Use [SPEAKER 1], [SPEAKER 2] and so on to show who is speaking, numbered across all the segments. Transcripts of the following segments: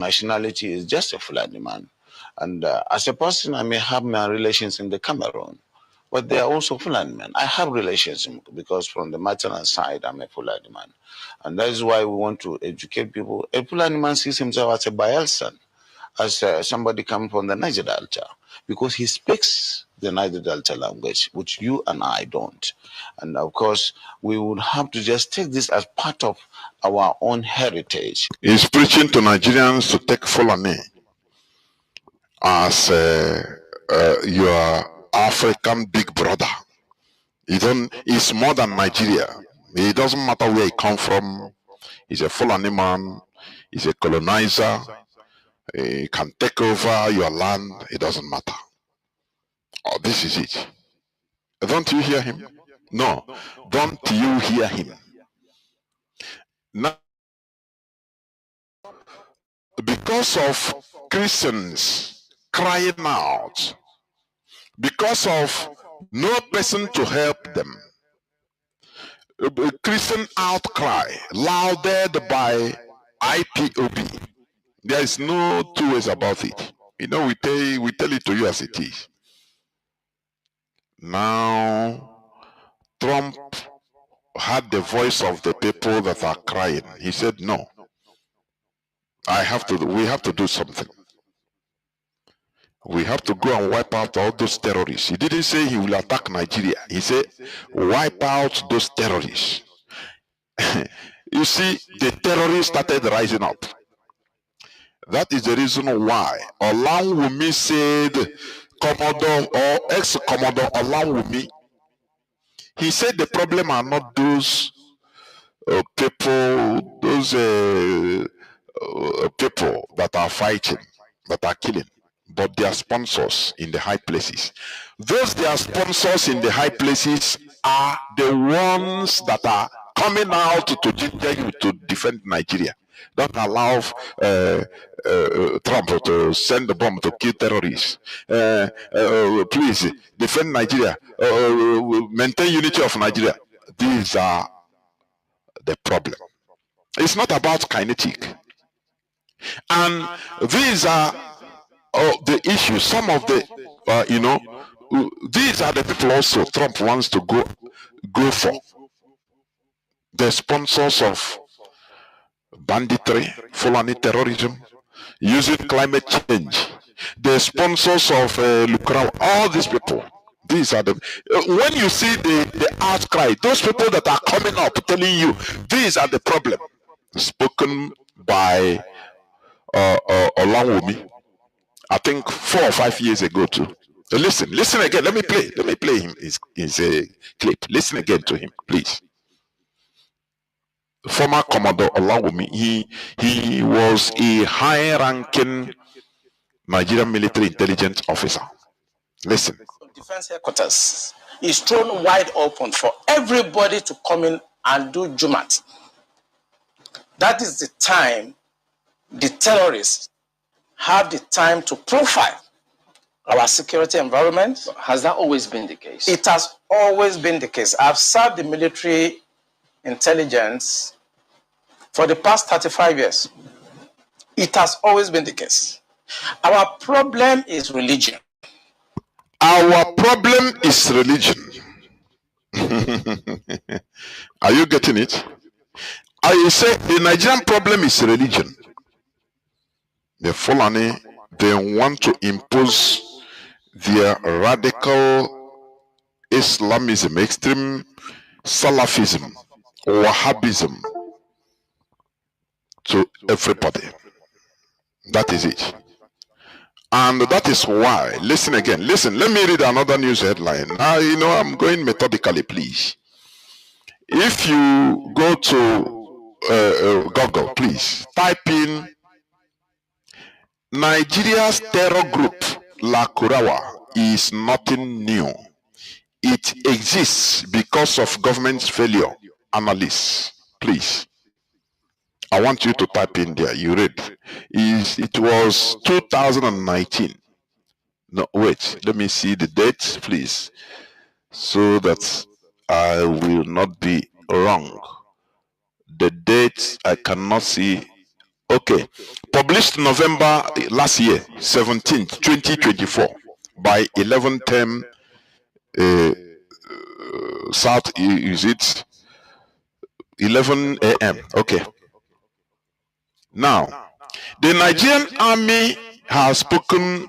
[SPEAKER 1] nationality is just a Fulani man. And as a person, I may have my relations in the Cameroon, but they are also Fulani men. I have relations because from the maternal side, I'm a Fulani man. And that is why we want to educate people. A Fulani man sees himself as a Bayelsan, as somebody coming from the Niger Delta, because he speaks the Niger Delta language, which you and I don't. And of course, we would have to just take this as part of our own heritage.
[SPEAKER 2] He's preaching to Nigerians to take Fulani as your African big brother. He's more than Nigeria. It doesn't matter where he comes from. He's a Fulani man. He's a colonizer. He can take over your land. It doesn't matter. Oh, this is it. Don't you hear him? No. Don't you hear him? Now, because of Christians crying out, because of no person to help them, Christian outcry lauded by IPOB. There is no two ways about it. You know, we tell it to you as it is. Now, Trump had the voice of the people that are crying. He said, no, we have to do something. We have to go and wipe out all those terrorists. He didn't say he will attack Nigeria. He said, wipe out those terrorists. You see, the terrorists started rising up. That is the reason why Olawumi said, Commodore or ex-Commodore Olawumi, he said the problem are not those people, people that are fighting, that are killing, but their sponsors in the high places. Those their sponsors in the high places are the ones that are coming out to ginger you to defend Nigeria. Don't allow Trump to send the bomb to kill terrorists. Please defend Nigeria. Maintain unity of Nigeria. These are the problem. It's not about kinetic. And these are the issues. Some of the, these are the people also Trump wants to go for. The sponsors of banditry, Fulani terrorism, using climate change, the sponsors of Lukrao, all these people. These are the, when you see the outcry, those people that are coming up telling you, these are the problem, spoken by Olawumi, I think 4 or 5 years ago too. So listen again. Let me play him his clip. Listen again to him, please. Former Commodore Olawumi, he was a high-ranking Nigerian military intelligence officer. Listen.
[SPEAKER 3] Defense headquarters is thrown wide open for everybody to come in and do Jumat. That is the time the terrorists have the time to profile our security environment.
[SPEAKER 4] Has that always been the case?
[SPEAKER 3] It has always been the case. I've served the military intelligence for the past 35 years. It has always been the case. Our problem is religion.
[SPEAKER 2] Our problem is religion. Are you getting it? I say the Nigerian problem is religion. The Fulani, they want to impose their radical Islamism, extreme Salafism, Wahhabism to everybody. That is it. And that is why, listen again, listen, let me read another news headline. Now, you know, I'm going methodically, please. If you go to Google, please, type in Nigeria's terror group, La Kurawa, is nothing new. It exists because of government's failure. Analysts, please. I want you to type in there. You read. It was 2019. No, wait. Let me see the date, please, so that I will not be wrong. The date I cannot see Okay. Published November last year, 17th, 2024, by 11:10 South, is it 11 a.m.? Okay. Now, the Nigerian army has spoken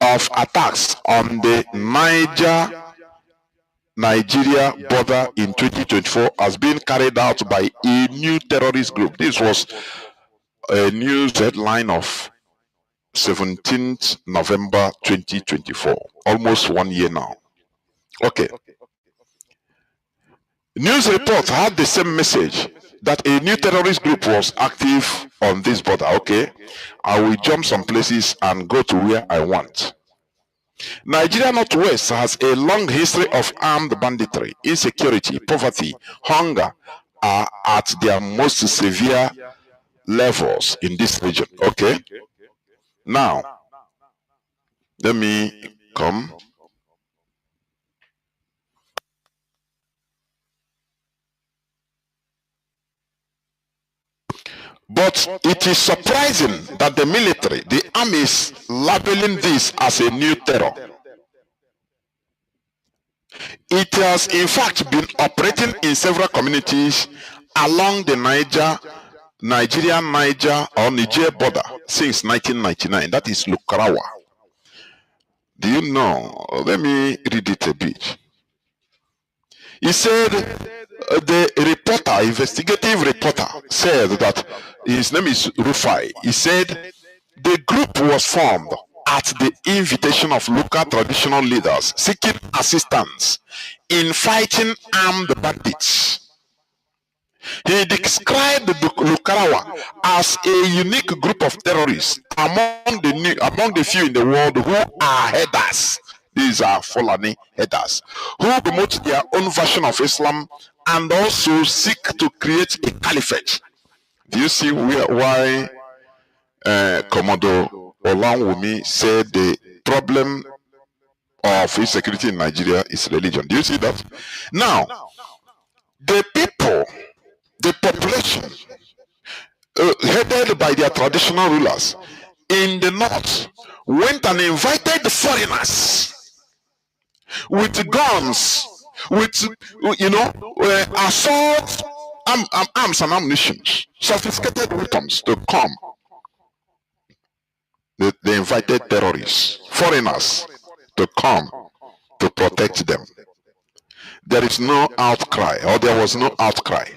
[SPEAKER 2] of attacks on the Nigeria border in 2024 as being carried out by a new terrorist group. This was a news headline of 17th November 2024, almost 1 year now. Okay. News reports had the same message that a new terrorist group was active on this border. Okay, I will jump some places and go to where I want. Nigeria Northwest has a long history of armed banditry, insecurity, poverty, hunger are at their most severe levels in this region. Okay, now let me come. But it is surprising that the military, the army is labeling this as a new terror. It has in fact been operating in several communities along the Nigeria or Niger border since 1999. That is Lukarawa. Do you know? Let me read it a bit. He said, the reporter, investigative reporter, said that his name is Rufai. He said the group was formed at the invitation of local traditional leaders seeking assistance in fighting armed bandits. He described the Lukarawa as a unique group of terrorists among the few in the world who are headers. These are Fulani headers who promote their own version of Islam and also seek to create a caliphate. Do you see why Komodo Olanwumi said the problem of insecurity in Nigeria is religion? Do you see that? Now, the people, the population, headed by their traditional rulers in the north, went and invited the foreigners with guns, with assault arms and ammunition, sophisticated weapons to come. They invited terrorists, foreigners, to come to protect them. There is no outcry, or there was no outcry.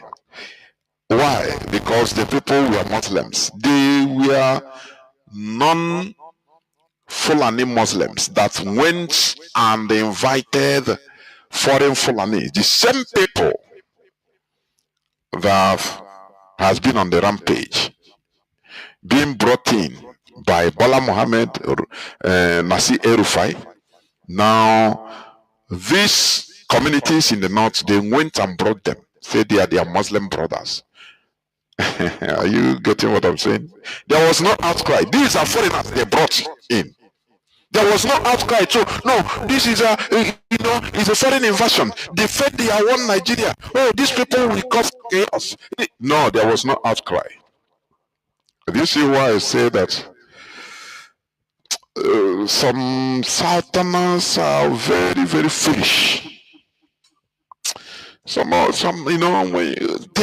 [SPEAKER 2] Why? Because the people were Muslims. They were non-Fulani Muslims that went and invited foreign Fulani, the same people that has been on the rampage, being brought in by Bala Mohammed, Nasi Erufai. Now, these communities in the north, they went and brought them, said they are their Muslim brothers. Are you getting what I'm saying? There was no outcry. These are foreigners they brought in. There was no outcry. So no, this is it's a foreign invasion. They fed their own Nigeria. Oh, these people will cause chaos. No, there was no outcry. Do you see why I say that some Southerners are very, very foolish? They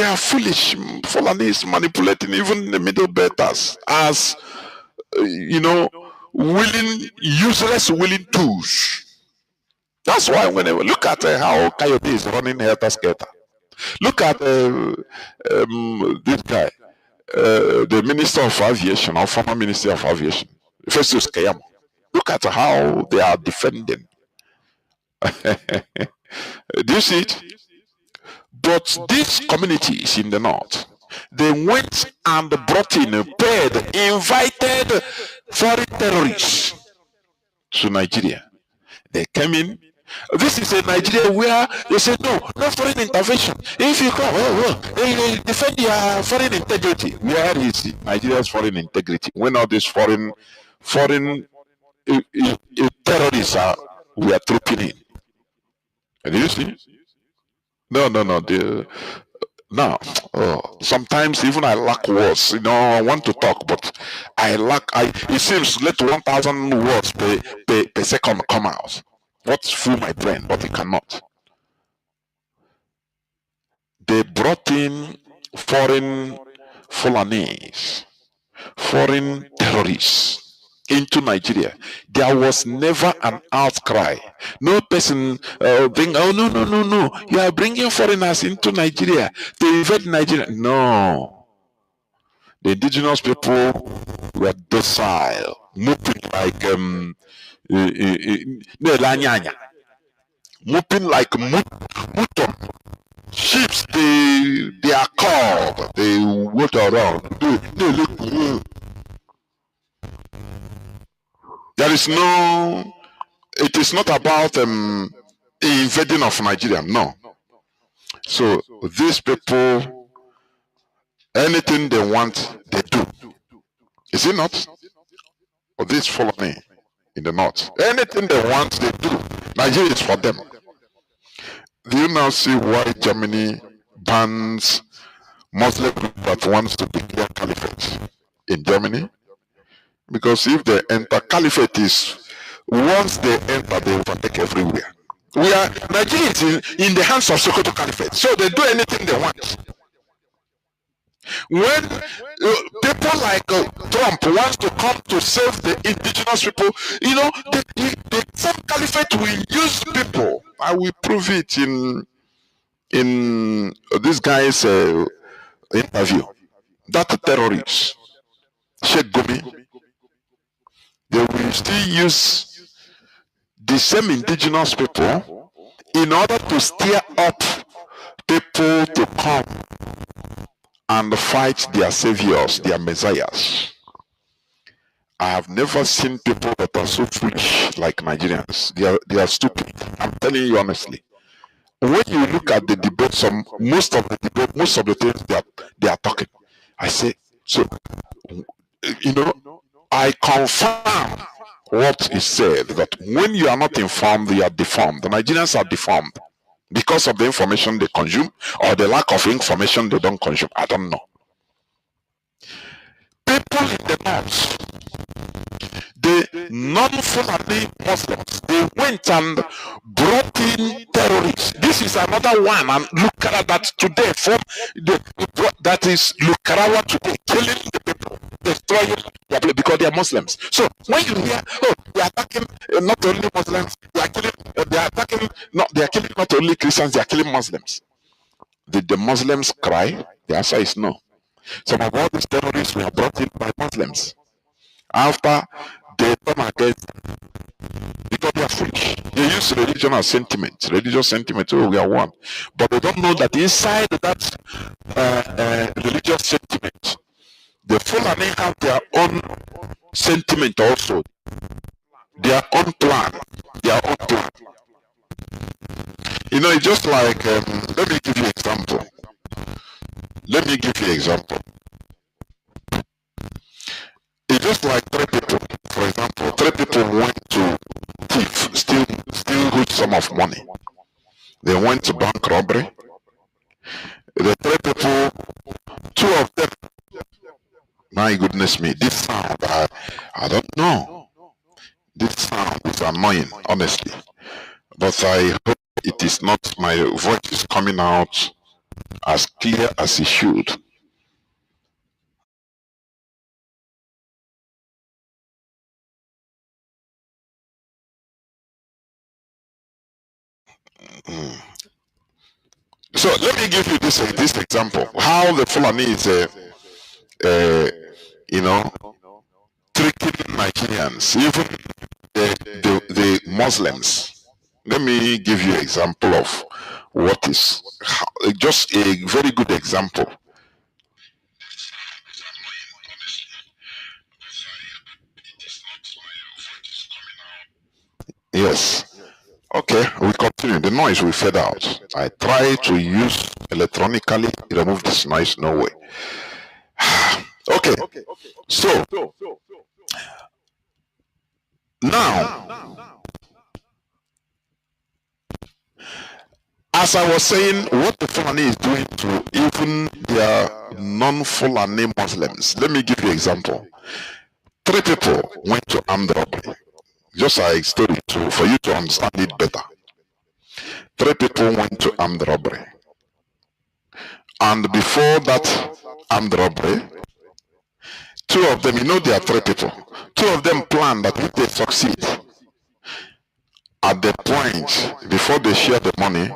[SPEAKER 2] are foolish. Fulani manipulating even the middle betters as useless willing tools. That's why when I look at how Coyote is running helter skelter, look at this guy, the Minister of Aviation, or former Minister of Aviation, Festus Keyamo. Look at how they are defending. Do you see it? But these communities in the north, they went and brought in, paid, invited foreign terrorists to Nigeria. They came in. This is a Nigeria where they say no foreign intervention. If you come, they defend your foreign integrity. Where is Nigeria's foreign integrity when all these foreign terrorists we are trooping in? And you see? No. Now, sometimes even I lack words. You know, I want to talk, but I lack. It seems let 1,000 words per second come out. What's full my brain, but it cannot. They brought in foreign Fulanese, foreign terrorists into Nigeria. There was never an outcry. No person think, oh no, no, no, no, you are bringing foreigners into Nigeria to invade Nigeria. No. The indigenous people were docile, moving like moving like mutton. Sheep, they are called, they walk around. There is no, it is not about invading of Nigeria, no. So these people, anything they want, they do. Is it not? Or this follow me in the north. Anything they want, they do. Nigeria is for them. Do you now see why Germany bans Muslim group that wants to declare caliphate in Germany? Because if they enter, caliphate is, once they enter, they overtake everywhere. Nigeria is in the hands of Sokoto Caliphate, so they do anything they want. When people like Trump wants to come to save the indigenous people, you know, the same caliphate will use people. I will prove it in this guy's interview. That terrorist, Sheikh Gumi, they will still use the same indigenous people in order to stir up people to come and fight their saviors, their messiahs. I have never seen people that are so foolish like Nigerians. They are stupid. I'm telling you honestly. When you look at the debate, most of the things they are talking, I say, so you know, I confirm what is said, that when you are not informed, you are deformed. The Nigerians are deformed because of the information they consume or the lack of information they don't consume. I don't know. People in the north, the non-Fulani Muslims, they went and brought in terrorists. This is another one, and look at that today. That is Lukarawa today, killing the people, destroying their people because they are Muslims. So when you hear, oh, they are attacking not only Muslims, they are killing, they are killing not only Christians, they are killing Muslims. Did the Muslims cry? The answer is no. Some of all these terrorists were brought in by Muslims after they turn against, because they are foolish. They use religion as sentiment, religious sentiment. Oh, we are one, but they don't know that inside that religious sentiment, the Fulani have their own sentiment also, their own plan, their own plan. You know, it's just like let me give you an example. Let me give you an example. It's just like three people, for example, three people went to thief, steal good sum of money. They went to bank robbery. The three people, two of them, my goodness me, this sound, I don't know. This sound is annoying, honestly. But I hope it is not, my voice is coming out as clear as it should. So let me give you this example. How the Fulani is, you know, tricking Nigerians, even the Muslims. Let me give you an example of what is, just a very good example. Yes. Okay, we continue. The noise will fade out. I try to use electronically, remove this noise, no way. Okay, so now, as as I was saying, what the Fulani is doing to even their non-Fulani Muslims. Let me give you an example. 3 people went to armed robbery. Just a story for you to understand it better. 3 people went to armed robbery. And before that armed robbery, 2 of them, there are 3 people. 2 of them planned that if they succeed, at the point before they share the money,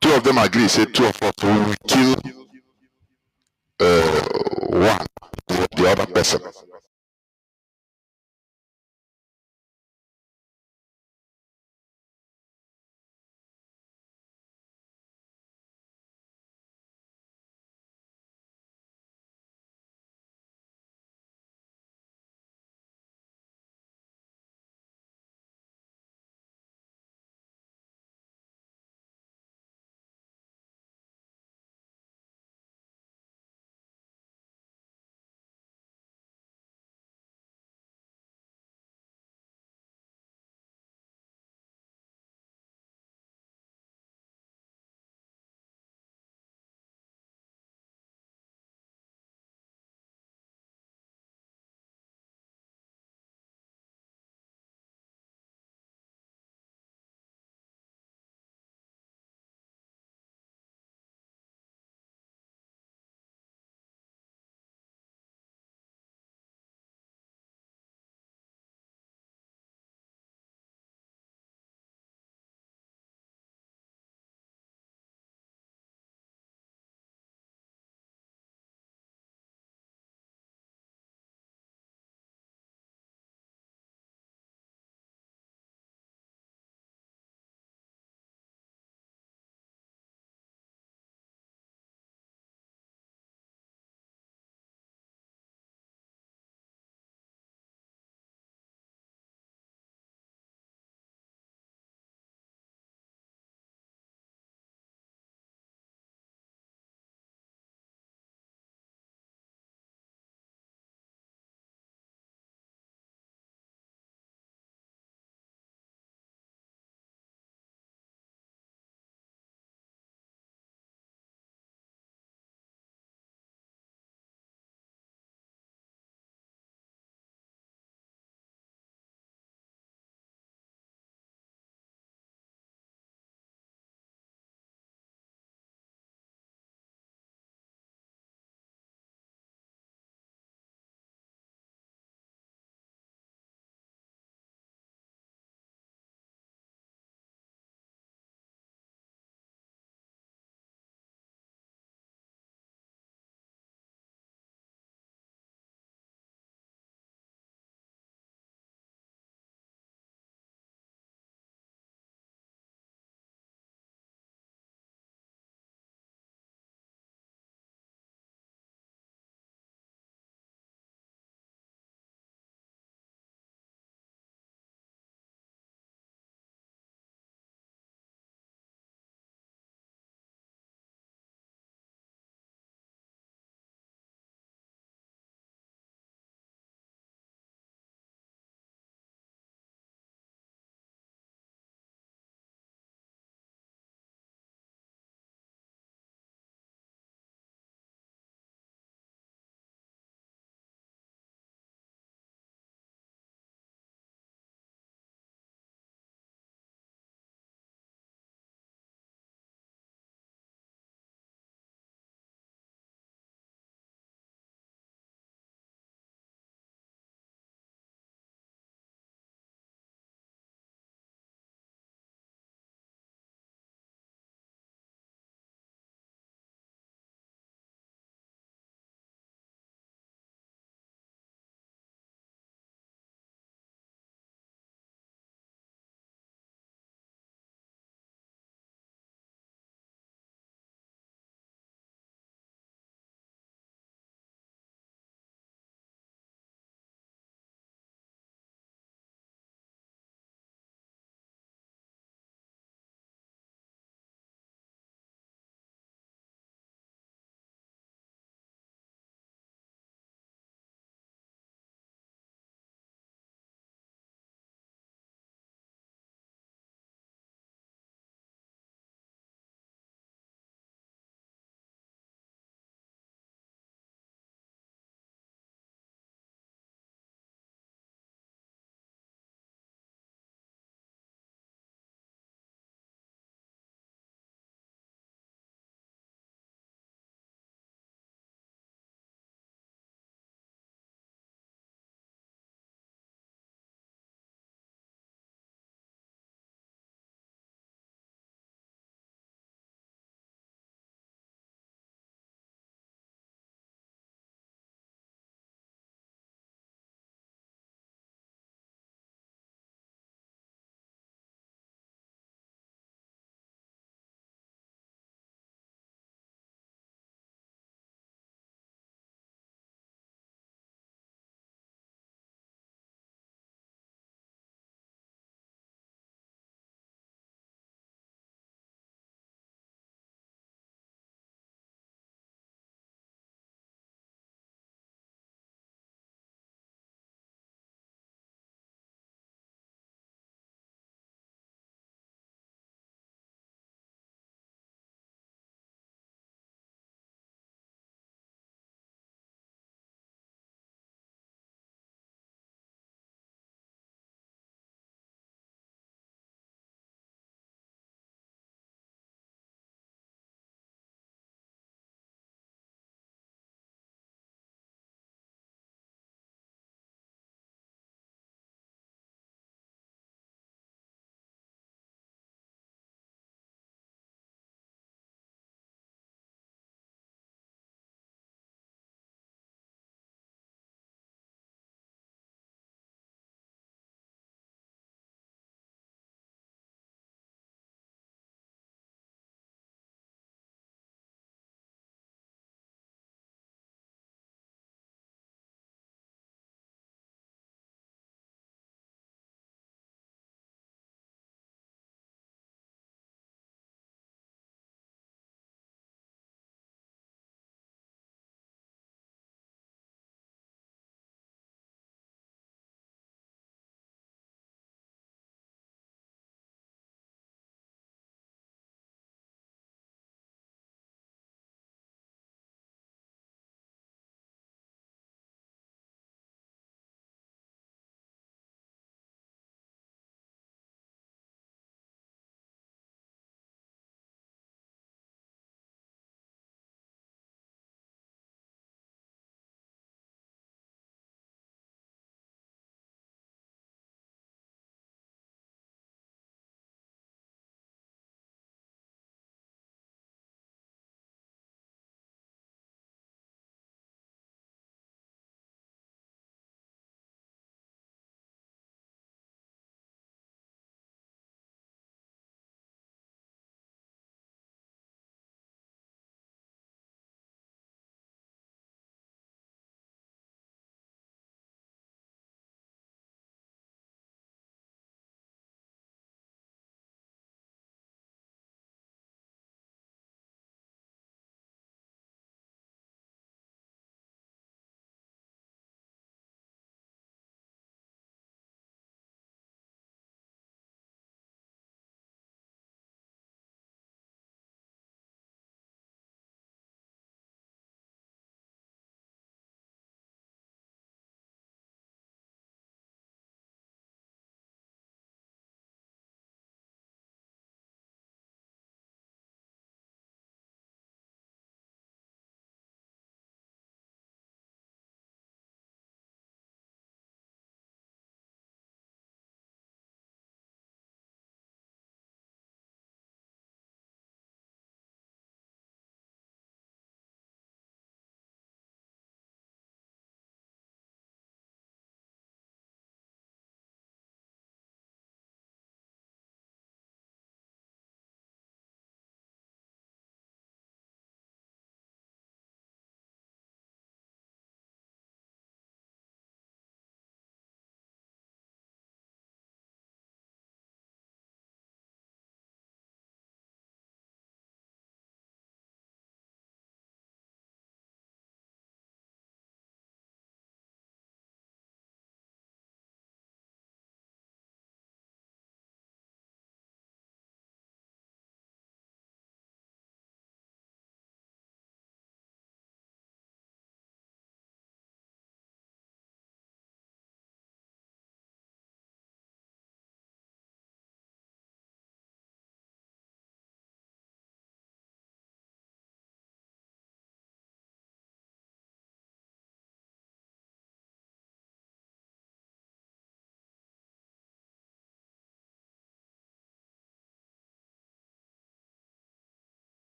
[SPEAKER 2] 2 of them agree, say 2 of us will kill one, the other person.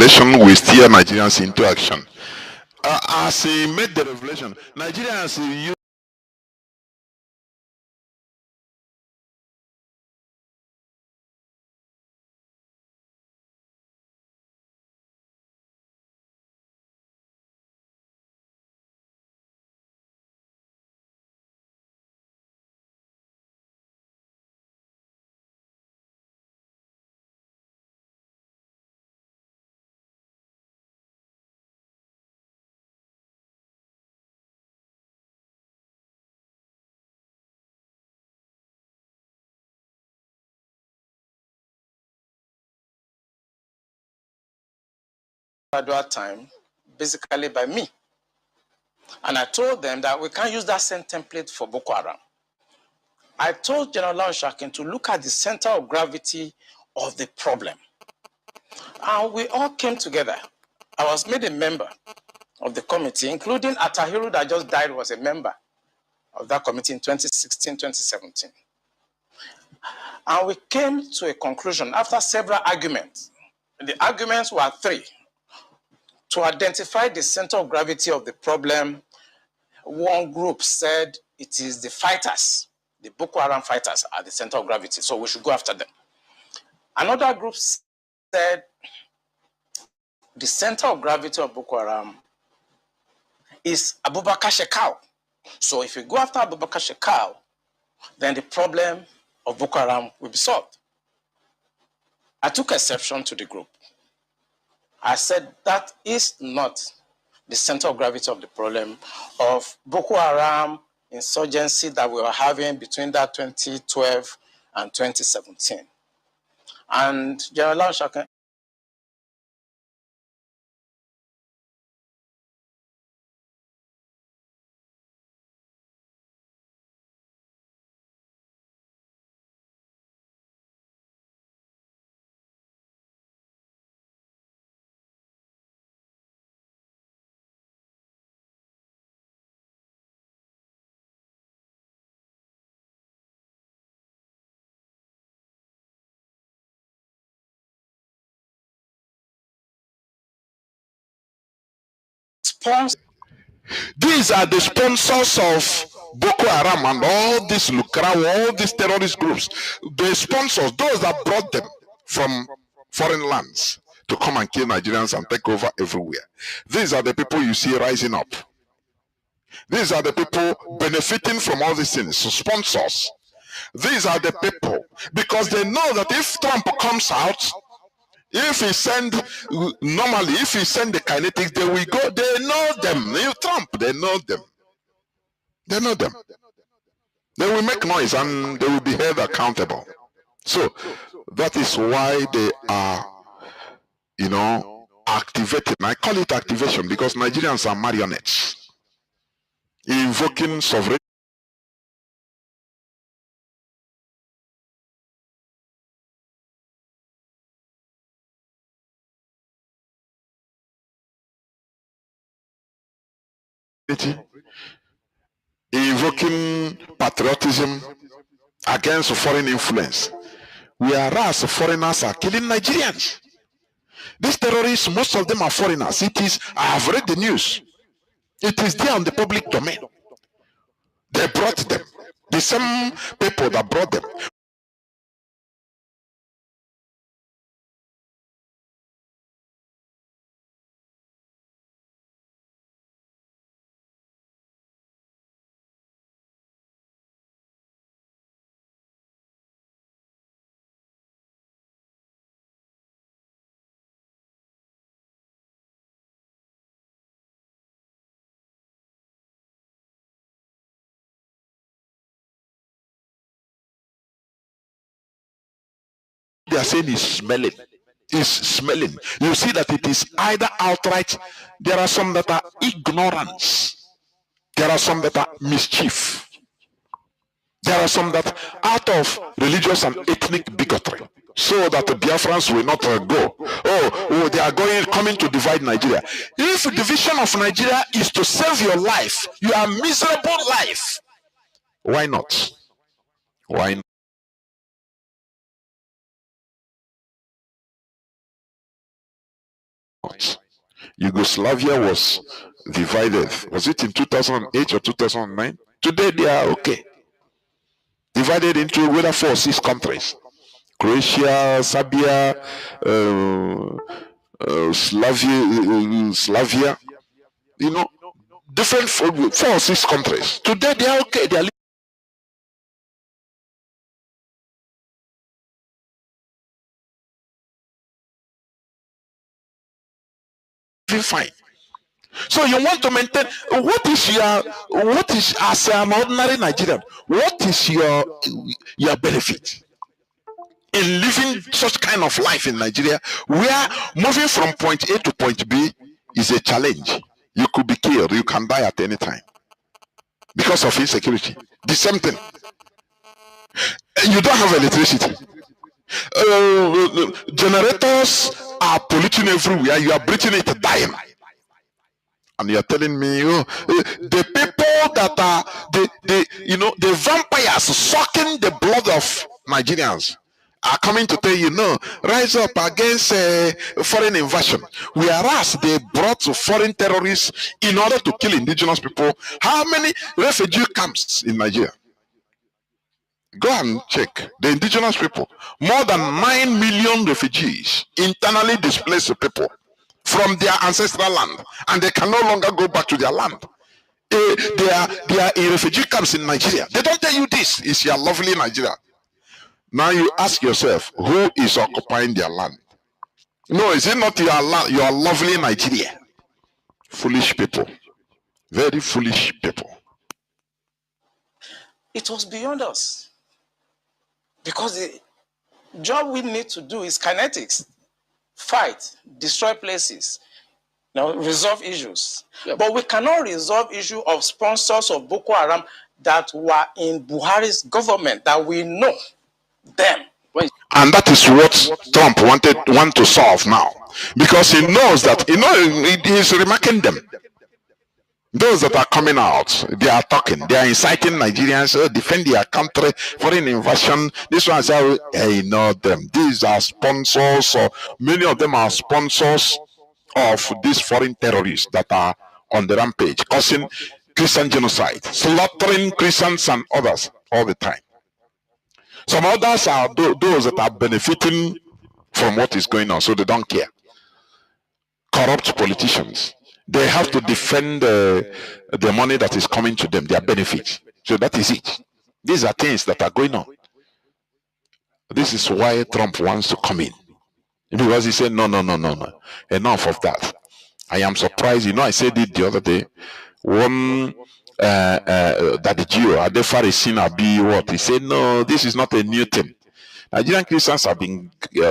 [SPEAKER 2] revelation will steer Nigerians into action. As he made the revelation, Nigerians use
[SPEAKER 3] gradual time, basically by me. And I told them that we can't use that same template for Boko Haram. I told General Shakin to look at the center of gravity of the problem. And we all came together. I was made a member of the committee, including Atahiru that just died was a member of that committee in 2016, 2017. And we came to a conclusion after several arguments. The arguments were three. To identify the center of gravity of the problem, one group said it is the fighters, the Boko Haram fighters are the center of gravity, so we should go after them. Another group said the center of gravity of Boko Haram is Abubakar Shekau. So if we go after Abubakar Shekau, then the problem of Boko Haram will be solved. I took exception to the group. I said that is not the center of gravity of the problem of Boko Haram insurgency that we were having between that 2012 and 2017. And General Shakin sponsored.
[SPEAKER 2] these are the sponsors of Boko Haram and all these Lukrawa, all these terrorist groups. The sponsors, those that brought them from foreign lands to come and kill Nigerians and take over everywhere. These are the people you see rising up. These are the people benefiting from all these things, so sponsors. These are the people, because they know that if Trump comes out, if he send, normally, if he send the kinetics, they will go, they know them. Trump, they know them. They know them. They will make noise and they will be held accountable. So that is why they are, activated. I call it activation because Nigerians are marionettes, invoking sovereignty. Invoking patriotism against foreign influence, whereas foreigners are killing Nigerians. These terrorists, most of them are foreigners. I have read the news. It is there on the public domain. They brought them. The same people that brought them. They are saying is smelling. Is smelling. You see that it is either outright. There are some that are ignorance. There are some that are mischief. There are some that out of religious and ethnic bigotry, so that the Biafrans will not go. Oh, they are coming to divide Nigeria. If the division of Nigeria is to save your life, your miserable life, why not? Why not? Yugoslavia was divided. Was it in 2008 or 2009? Today they are okay. Divided into whether 4 or 6 countries. Croatia, Serbia, Slavia, you know, different 4 or 6 countries. Today they are okay. They are living fine. So you want to maintain, what is as an ordinary Nigerian, what is your benefit in living such kind of life in Nigeria, where moving from point A to point B is a challenge? You could be killed, you can die at any time because of insecurity. The same thing. You don't have electricity. Generators are polluting everywhere. You are breathing it, dying. And you're telling me, oh, the people that are the vampires sucking the blood of Nigerians are coming to tell you, no, rise up against foreign invasion. Whereas they brought foreign terrorists in order to kill indigenous people. How many refugee camps in Nigeria? Go and check the indigenous people. More than 9 million refugees, internally displaced people from their ancestral land, and they can no longer go back to their land. They are in refugee camps in Nigeria. They don't tell you this is your lovely Nigeria. Now you ask yourself, who is occupying their land? No, is it not your lovely Nigeria? Foolish people. Very foolish people.
[SPEAKER 3] It was beyond us. Because the job we need to do is kinetics. Fight, destroy places, resolve issues. Yep. But we cannot resolve issue of sponsors of Boko Haram that were in Buhari's government, that we know them.
[SPEAKER 2] And that is what Trump want to solve now, because he knows that he is remarking them. Those that are coming out, they are talking, they are inciting Nigerians to defend their country, foreign invasion. This one says, hey, know them. These are sponsors, or many of them are sponsors of these foreign terrorists that are on the rampage, causing Christian genocide, slaughtering Christians and others all the time. Some others are those that are benefiting from what is going on, so they don't care. Corrupt politicians. They have to defend the money that is coming to them, their benefits. So that is it. These are things that are going on. This is why Trump wants to come in. Because he said, no. Enough of that. I am surprised. I said it the other day. One that the Jew, Adefari Sina be what? He said, no, this is not a new thing. Nigerian Christians have been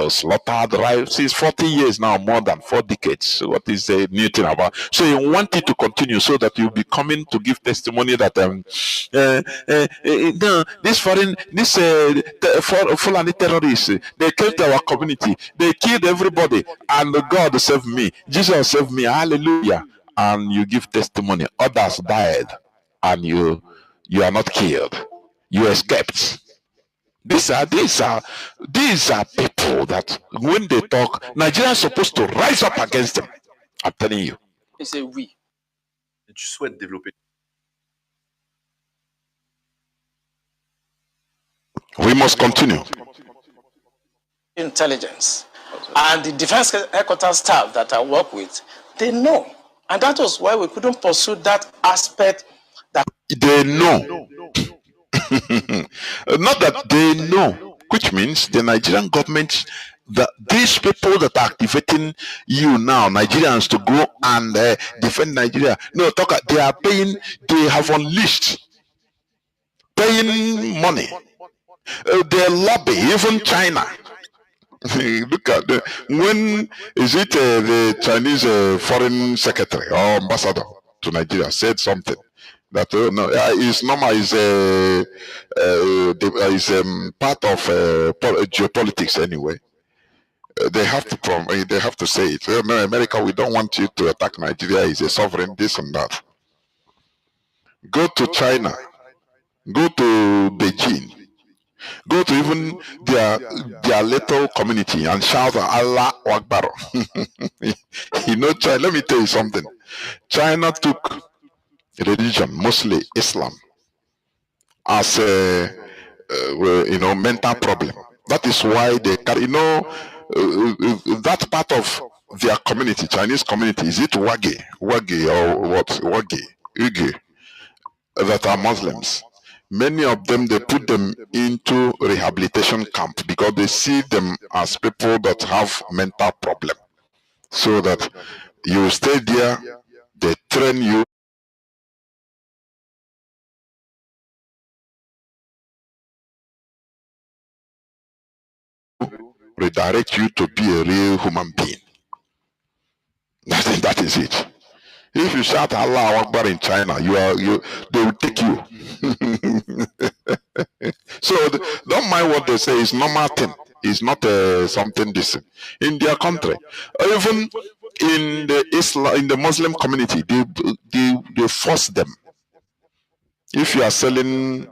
[SPEAKER 2] slaughtered right since 40 years now, more than 4 decades. So what is the new thing about? So you want it to continue so that you'll be coming to give testimony that no, this Fulani terrorists, they killed our community, they killed everybody, and God saved me, Jesus saved me, hallelujah. And you give testimony, others died, and you are not killed, you escaped. These are people that when they talk, Nigeria is supposed to rise up against them. I'm telling you.
[SPEAKER 3] Et c'est oui.
[SPEAKER 4] Et tu souhaites développer.
[SPEAKER 2] We must continue.
[SPEAKER 3] Intelligence and the defense headquarters staff that I work with, they know, and that was why we couldn't pursue that aspect. That
[SPEAKER 2] they know. Not that they know, which means the Nigerian government, that these people that are activating you now, Nigerians, to go and defend Nigeria. No, they are paying. They have unleashed, paying money. They lobby, even China. Look at when is it the Chinese foreign secretary or ambassador to Nigeria said something that no, it's normal, is part of geopolitics anyway. They have to say it. No, America, we don't want you to attack Nigeria. Is a sovereign, this and that. Go to China, go to Beijing, go to even their little community and shout Allah Akbar. China, let me tell you something. China took religion, mostly Islam, as a mental problem. That is why they carry, that part of their community, Chinese community, is it Wage or what? Uge, that are Muslims. Many of them, they put them into rehabilitation camp because they see them as people that have mental problem. So that you stay there, they train you, redirect you to be a real human being. That is it. If you shout Allah Akbar in China, they will take you. So don't mind what they say. It's normal thing. It's not something decent in their country. Even in the Muslim community, they force them. If you are selling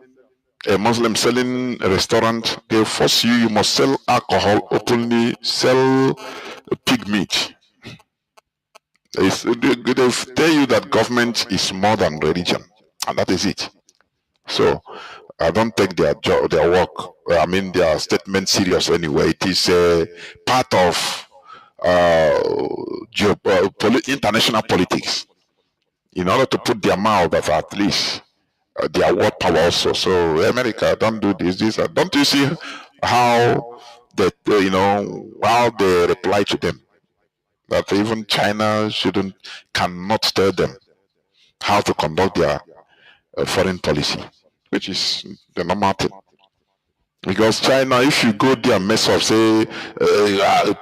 [SPEAKER 2] a Muslim selling a restaurant, they force you. You must sell alcohol openly. Sell pig meat. They tell you that government is more than religion, and that is it. So I don't take their work, their statement serious anyway. It is a part of international politics in order to put their mouth at least their word power also. So America, don't do this. Don't you see how that how they reply to them? That even China cannot tell them how to conduct their foreign policy, which is the normal thing. Because China, if you go there and mess up, say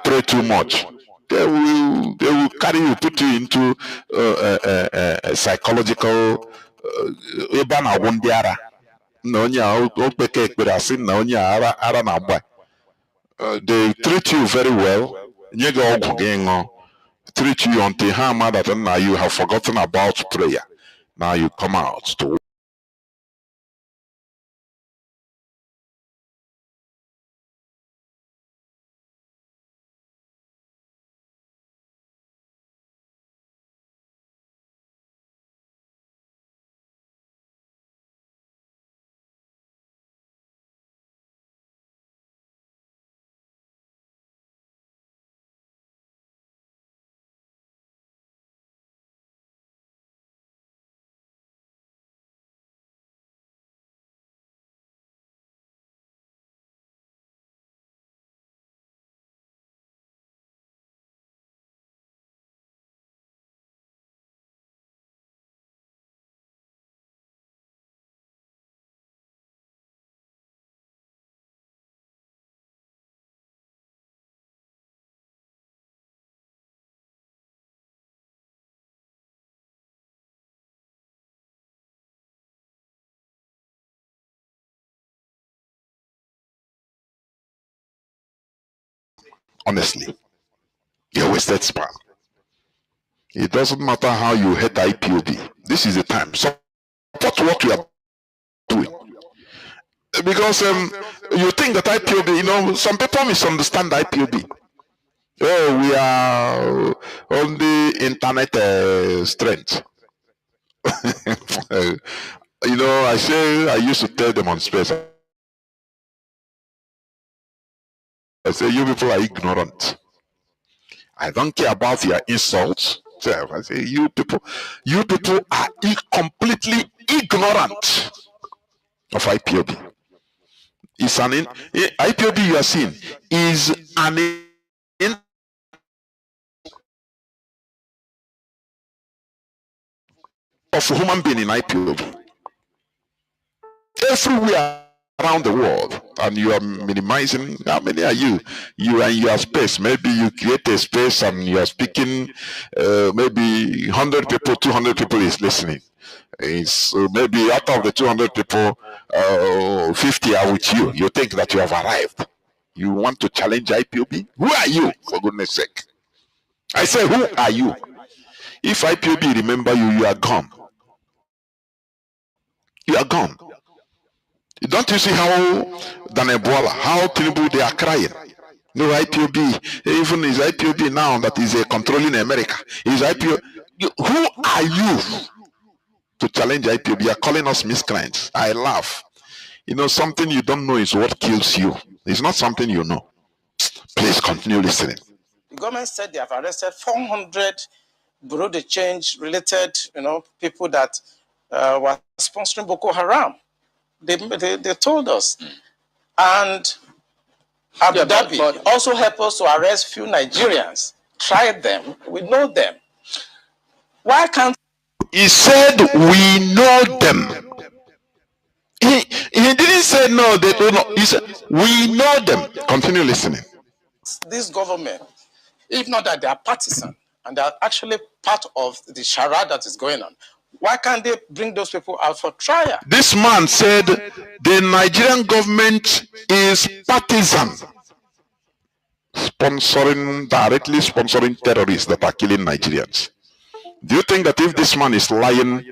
[SPEAKER 2] pray too much, they will carry you, put you into psychological ebe a na-agwụ ndị ara na onye a okpeke ekpere asị na onye a ara na-agba. They treat you very well, nye gị ọgwụ gị ṅụọ, treat you until ha ama that now you have forgotten about prayer. Now you come out to honestly. You wasted sperm. It doesn't matter how you hate IPOB. This is the time. Support what we are doing. Because you think that IPOB, some people misunderstand IPOB. Oh, we are on the internet strength. I used to tell them on space. I say, you people are ignorant. I don't care about your insults. I say, you people are completely ignorant of IPOB. It's IPOB you are seeing is an of human being in IPOB. Everywhere around the world, and you are minimizing. How many are you? You are in your space. Maybe you create a space and you are speaking. Maybe 100 people, 200 people is listening. It's maybe out of the 200 people, 50 are with you. You think that you have arrived. You want to challenge IPOB? Who are you, for goodness sake? I say, who are you? If IPOB remember you, you are gone. You are gone. Don't you see how Danebola, how Tinubu, they are crying? No IPOB, even his IPOB now that is controlling America. His IPOB, who are you to challenge IPOB? You are calling us miscreants. I laugh. You know, something you don't know is what kills you. It's not something you know. Please continue listening.
[SPEAKER 3] The government said they have arrested 400 bureau de change related, people that were sponsoring Boko Haram. They told us. And Abu Dhabi also helped us to arrest few Nigerians. Tried them. We know them. Why can't...
[SPEAKER 2] He said we know them. He didn't say no, they don't know. He said we know them. Continue listening.
[SPEAKER 3] This government, if not that they are partisan and they are actually part of the charade that is going on, why can't they bring those people out for trial?
[SPEAKER 2] This man said the Nigerian government is partisan, directly sponsoring terrorists that are killing Nigerians. Do you think that if this man is lying,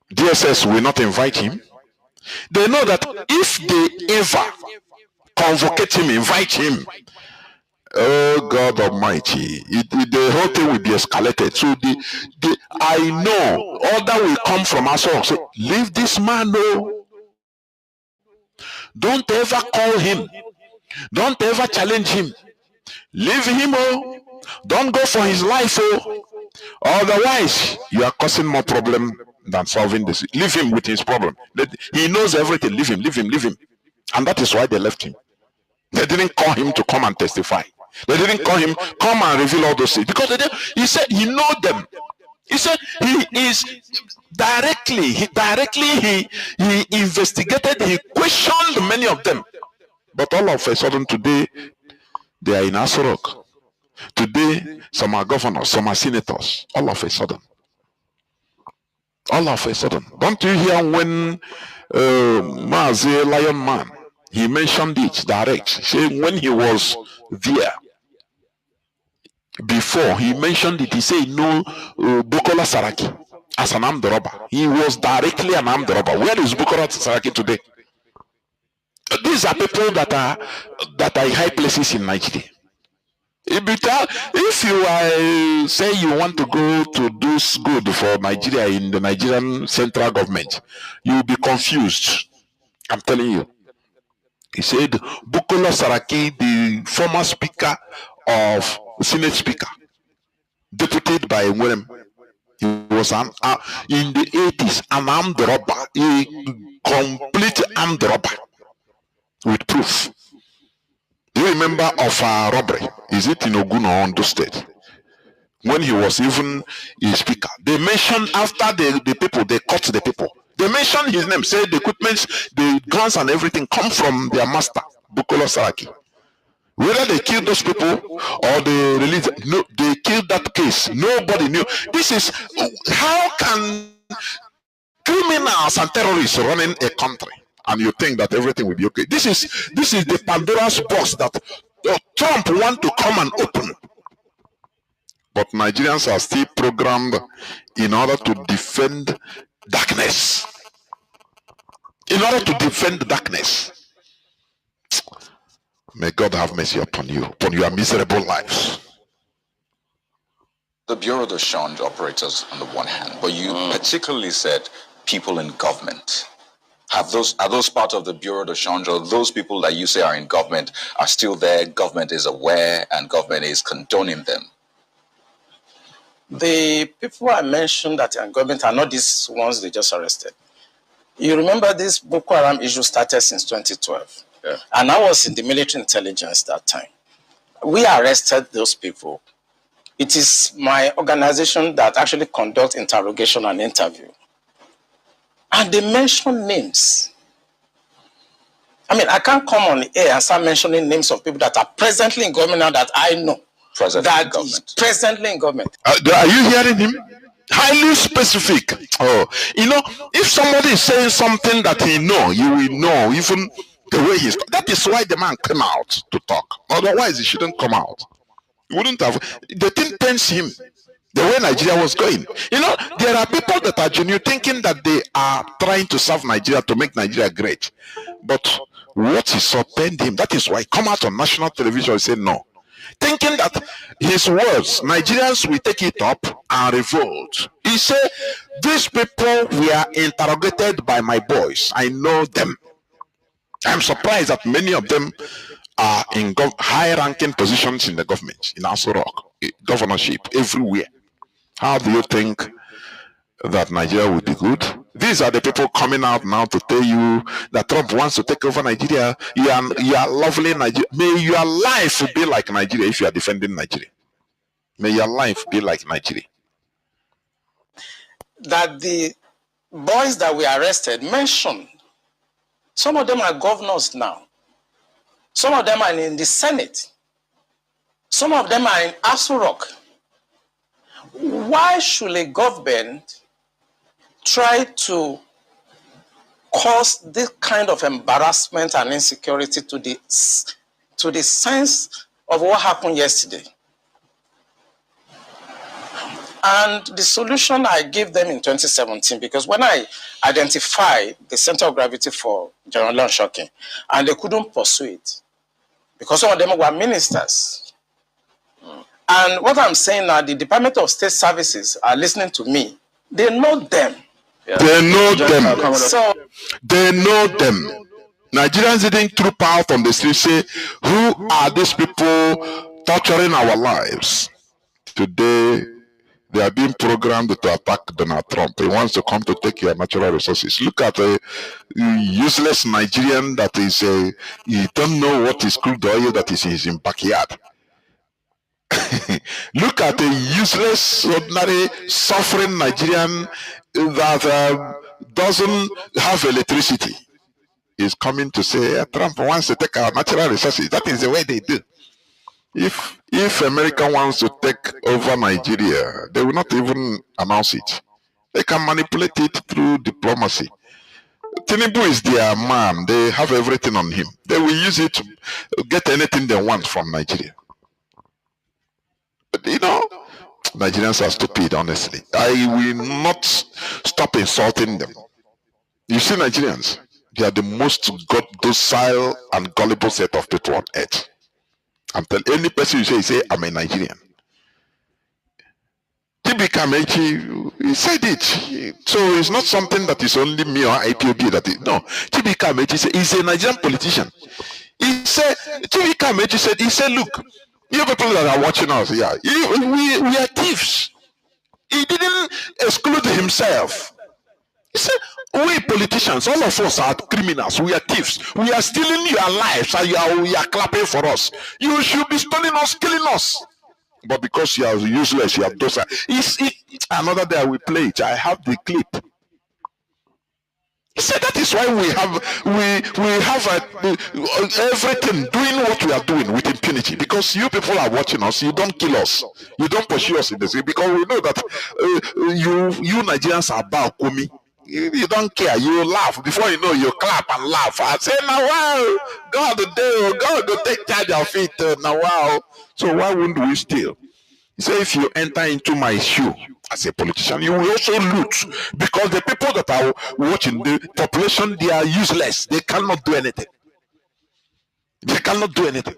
[SPEAKER 2] DSS will not invite him? They know that if they ever convocate him, invite him, oh God Almighty, the whole thing will be escalated. So I know order will come from us all. So leave this man, no. Don't ever call him. Don't ever challenge him. Leave him, oh. Don't go for his life, oh. Otherwise, you are causing more problem than solving this. Leave him with his problem. He knows everything. Leave him, leave him, leave him. And that is why they left him. They didn't call him to come and testify. They didn't call him, come and reveal all those things. Because he said he know them. He said he is he investigated, he questioned many of them. But all of a sudden today, they are in Asorok. Today, some are governors, some are senators. All of a sudden. All of a sudden. Don't you hear when Mazi, Lion Man, he mentioned it direct, saying when he was there, before he mentioned it, he said no Bukola Saraki as an armed robber. He was directly an armed robber. Where is Bukola Saraki today? These are people that are in high places in Nigeria. If you say you want to go to do good for Nigeria in the Nigerian central government, you will be confused. I'm telling you. He said Bukola Saraki, the former speaker of Senate Speaker, deputed by William, he was in the 80s an armed robber, a complete armed robber with proof. Do you remember of a robbery? Is it in Ogun or Ondo State? When he was even a speaker, they mentioned after the people, they caught the people. They mentioned his name, said the equipment, the guns and everything come from their master, Bukola Saraki. Whether they killed those people or they released, no, they killed that case. Nobody knew. This is how can criminals and terrorists running a country, and you think that everything will be okay? This is the Pandora's box that Trump want to come and open. But Nigerians are still programmed in order to defend darkness. In order to defend darkness. May God have mercy upon you, upon your miserable lives.
[SPEAKER 5] The Bureau de Change operators on the one hand, but you particularly said people in government. Are those part of the Bureau de Change, or those people that you say are in government are still there, government is aware and government is condoning them?
[SPEAKER 3] The people I mentioned that are in government are not these ones they just arrested. You remember this Boko Haram issue started since 2012. Yeah. And I was in the military intelligence that time. We arrested those people. It is my organization that actually conducts interrogation and interview. And they mention names. I mean, I can't come on the air and start mentioning names of people that are presently in government now that I know. Presently in government.
[SPEAKER 2] Are you hearing him? Highly specific. Oh, if somebody is saying something that he know, you will know even the way he's. That is why the man came out to talk. Otherwise, he shouldn't come out. He wouldn't have. The thing pains him. The way Nigeria was going. There are people that are genuine thinking that they are trying to serve Nigeria to make Nigeria great. But what is suspend him. That is why he come out on national television and say no. Thinking that his words, Nigerians will take it up and revolt. He said, these people were interrogated by my boys. I know them. I'm surprised that many of them are in high-ranking positions in the government, in Aso Rock, governorship, everywhere. How do you think that Nigeria will be good? These are the people coming out now to tell you that Trump wants to take over Nigeria. You are lovely Nigeria. May your life be like Nigeria if you are defending Nigeria. May your life be like Nigeria.
[SPEAKER 3] That the boys that we arrested mentioned, some of them are governors now. Some of them are in the Senate. Some of them are in Aso Rock. Why should a government try to cause this kind of embarrassment and insecurity to the sense of what happened yesterday? And the solution I gave them in 2017, because when I identified the center of gravity for General Lonshokin, and they couldn't pursue it, because some of them were ministers. And what I'm saying now, the Department of State Services are listening to me. They know them.
[SPEAKER 2] Yeah. They know them. So they know them. Nigerians didn't troop out on the street say, who are these people torturing our lives? Today, they are being programmed to attack Donald Trump. He wants to come to take your natural resources. Look at a useless Nigerian that is you don't know what is crude oil that is in his backyard. Look at a useless, ordinary, suffering Nigerian that doesn't have electricity. He's coming to say, Trump wants to take our natural resources. That is the way they do. If America wants to take over Nigeria, they will not even announce it. They can manipulate it through diplomacy. Tinubu is their man. They have everything on him. They will use it to get anything they want from Nigeria. But you know, Nigerians are stupid, honestly. I will not stop insulting them. You see, Nigerians, they are the most docile and gullible set of people on earth. I'm telling any person you say, I'm a Nigerian. TB Kamechi, he said it. So it's not something that is only me or IPOB that is. No. TB Kamechi said he's a Nigerian politician. He said, TB Kamechi said, look, you people that are watching us, we are thieves. He didn't exclude himself. He said, we politicians, all of us are criminals. We are thieves. We are stealing your lives and you are clapping for us. You should be stoning us, killing us. But because you are useless, you have done another day I will play it. I have the clip. He said that is why we have everything doing what we are doing with impunity, because you people are watching us. You don't kill us. You don't pursue us in the sea, because we know that you Nigerians are Baokumi. You don't care. You laugh. Before you know, you clap and laugh. I say, now wow, God will take charge of it. Now wow. So why wouldn't we steal? He said, if you enter into my shoe as a politician, you will also loot, because the people that are watching, the population, they are useless. They cannot do anything. They cannot do anything.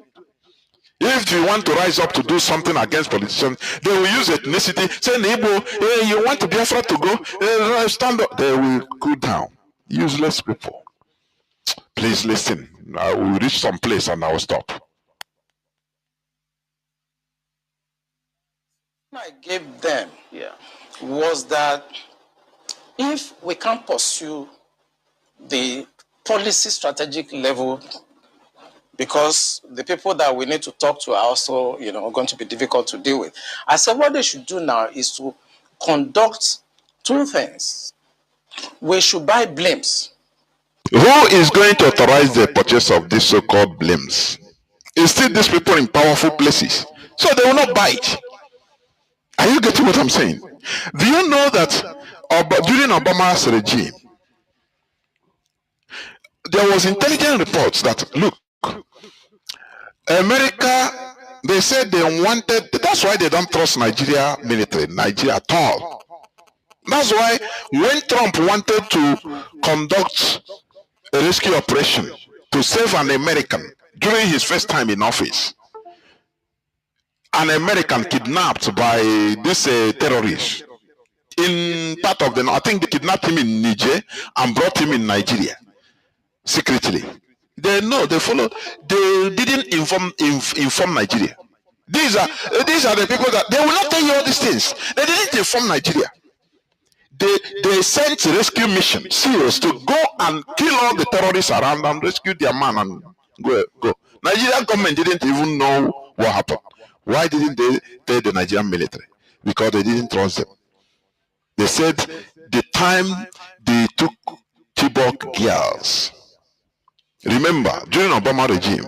[SPEAKER 2] If you want to rise up to do something against politicians, they will use ethnicity. Say, Nebo, hey, you want Biafra to go? Stand up. They will go down. Useless people. Please listen. I will reach some place and I will stop.
[SPEAKER 3] I gave them was that if we can't pursue the policy strategic level, because the people that we need to talk to are also, going to be difficult to deal with. I said what they should do now is to conduct two things. We should buy blames.
[SPEAKER 2] Who is going to authorize the purchase of these so-called blames? It's still these people in powerful places. So they will not buy it. Are you getting what I'm saying? Do you know that during Obama's regime, there was intelligence reports that, look, America, they said they wanted, that's why they don't trust Nigeria military, Nigeria at all. That's why when Trump wanted to conduct a rescue operation to save an American during his first time in office. An American kidnapped by this terrorist in part of the, I think they kidnapped him in Niger and brought him in Nigeria secretly. They know, they follow, they didn't inform Nigeria. These are the people that, they will not tell you all these things. They didn't inform Nigeria. They sent rescue mission, SEALs, to go and kill all the terrorists around and rescue their man and go. Nigerian government didn't even know what happened. Why didn't they tell the Nigerian military? Because they didn't trust them. They said the time they took Chibok girls, remember, during Obama regime,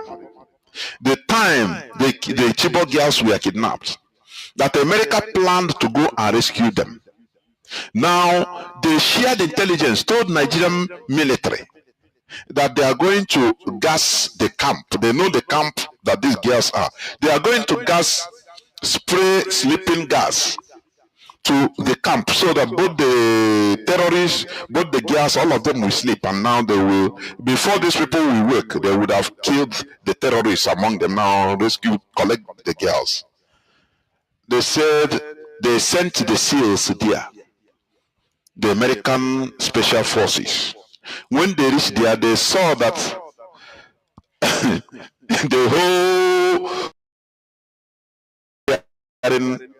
[SPEAKER 2] the time the Chibok girls were kidnapped, that America planned to go and rescue them. Now, they shared intelligence, told Nigerian military that they are going to gas the camp. They know the camp that these girls are. They are going to spray sleeping gas to the camp so that both the terrorists, both the girls, all of them will sleep. And now they will, before these people will wake, they would have killed the terrorists among them. Now rescue, collect the girls. They said they sent the SEALs there, the American Special Forces. When they reached there, they saw that the whole wearing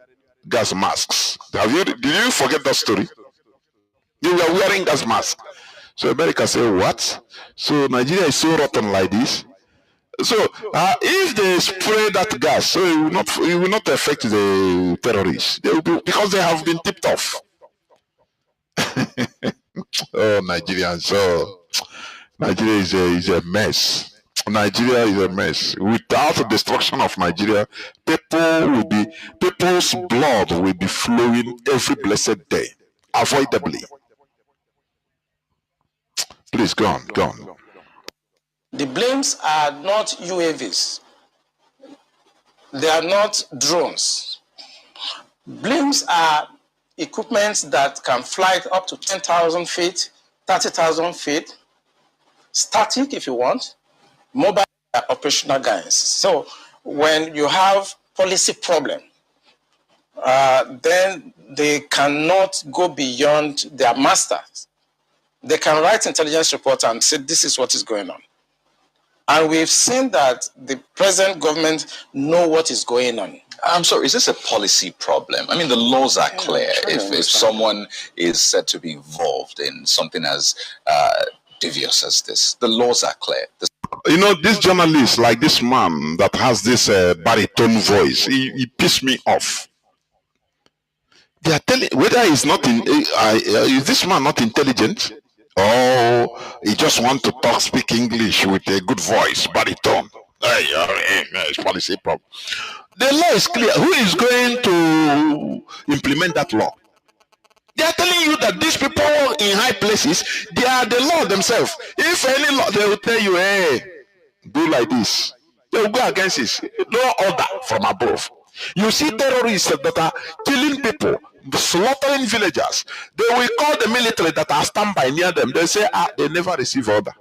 [SPEAKER 2] gas masks. Did you forget that story? They were wearing gas masks. So America said, what? So Nigeria is so rotten like this? So if they spray that gas, so it will not affect the terrorists. They will be, because they have been tipped off. Oh, Nigerians! So Nigeria is a mess. Nigeria is a mess. Without the destruction of Nigeria, people's blood will be flowing every blessed day, avoidably. Please go on.
[SPEAKER 3] The blames are not UAVs. They are not drones. Blames are equipment that can fly up to 10,000 feet, 30,000 feet, static if you want, mobile operational guns. So when you have policy problem, then they cannot go beyond their masters. They can write intelligence report and say this is what is going on. And we've seen that the present government know what is going on.
[SPEAKER 5] I'm sorry, is this a policy problem? I mean, the laws are clear. If someone is said to be involved in something as devious as this, the laws are clear.
[SPEAKER 2] You know, this journalist, like this man that has this baritone voice, he pissed me off. They are telling, whether he's not is this man not intelligent? Oh, he just want to speak English with a good voice, baritone. It's policy problem. The law is clear. Who is going to implement that law? They are telling you that these people in high places, they are the law themselves. If any law, they will tell you, hey, do like this. They will go against this. No order from above. You see terrorists that are killing people, slaughtering villagers. They will call the military that are standby near them. They say, they never receive order.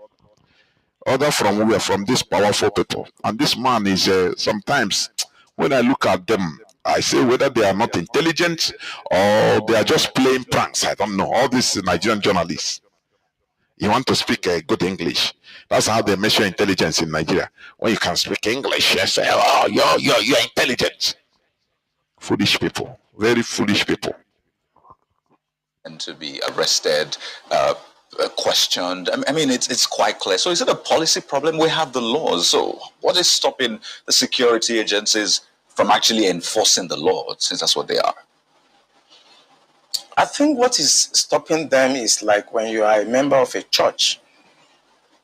[SPEAKER 2] Order from where? From these powerful people. And this man is sometimes, when I look at them, I say whether they are not intelligent or they are just playing pranks. I don't know. All these Nigerian journalists, you want to speak good English. That's how they measure intelligence in Nigeria. When you can speak English, you say, oh, you're intelligent. Foolish people. Very foolish people.
[SPEAKER 5] And to be arrested, questioned. I mean, it's quite clear. So is it a policy problem? We have the laws. So what is stopping the security agencies from actually enforcing the law, since that's what they are?
[SPEAKER 3] I think what is stopping them is like when you are a member of a church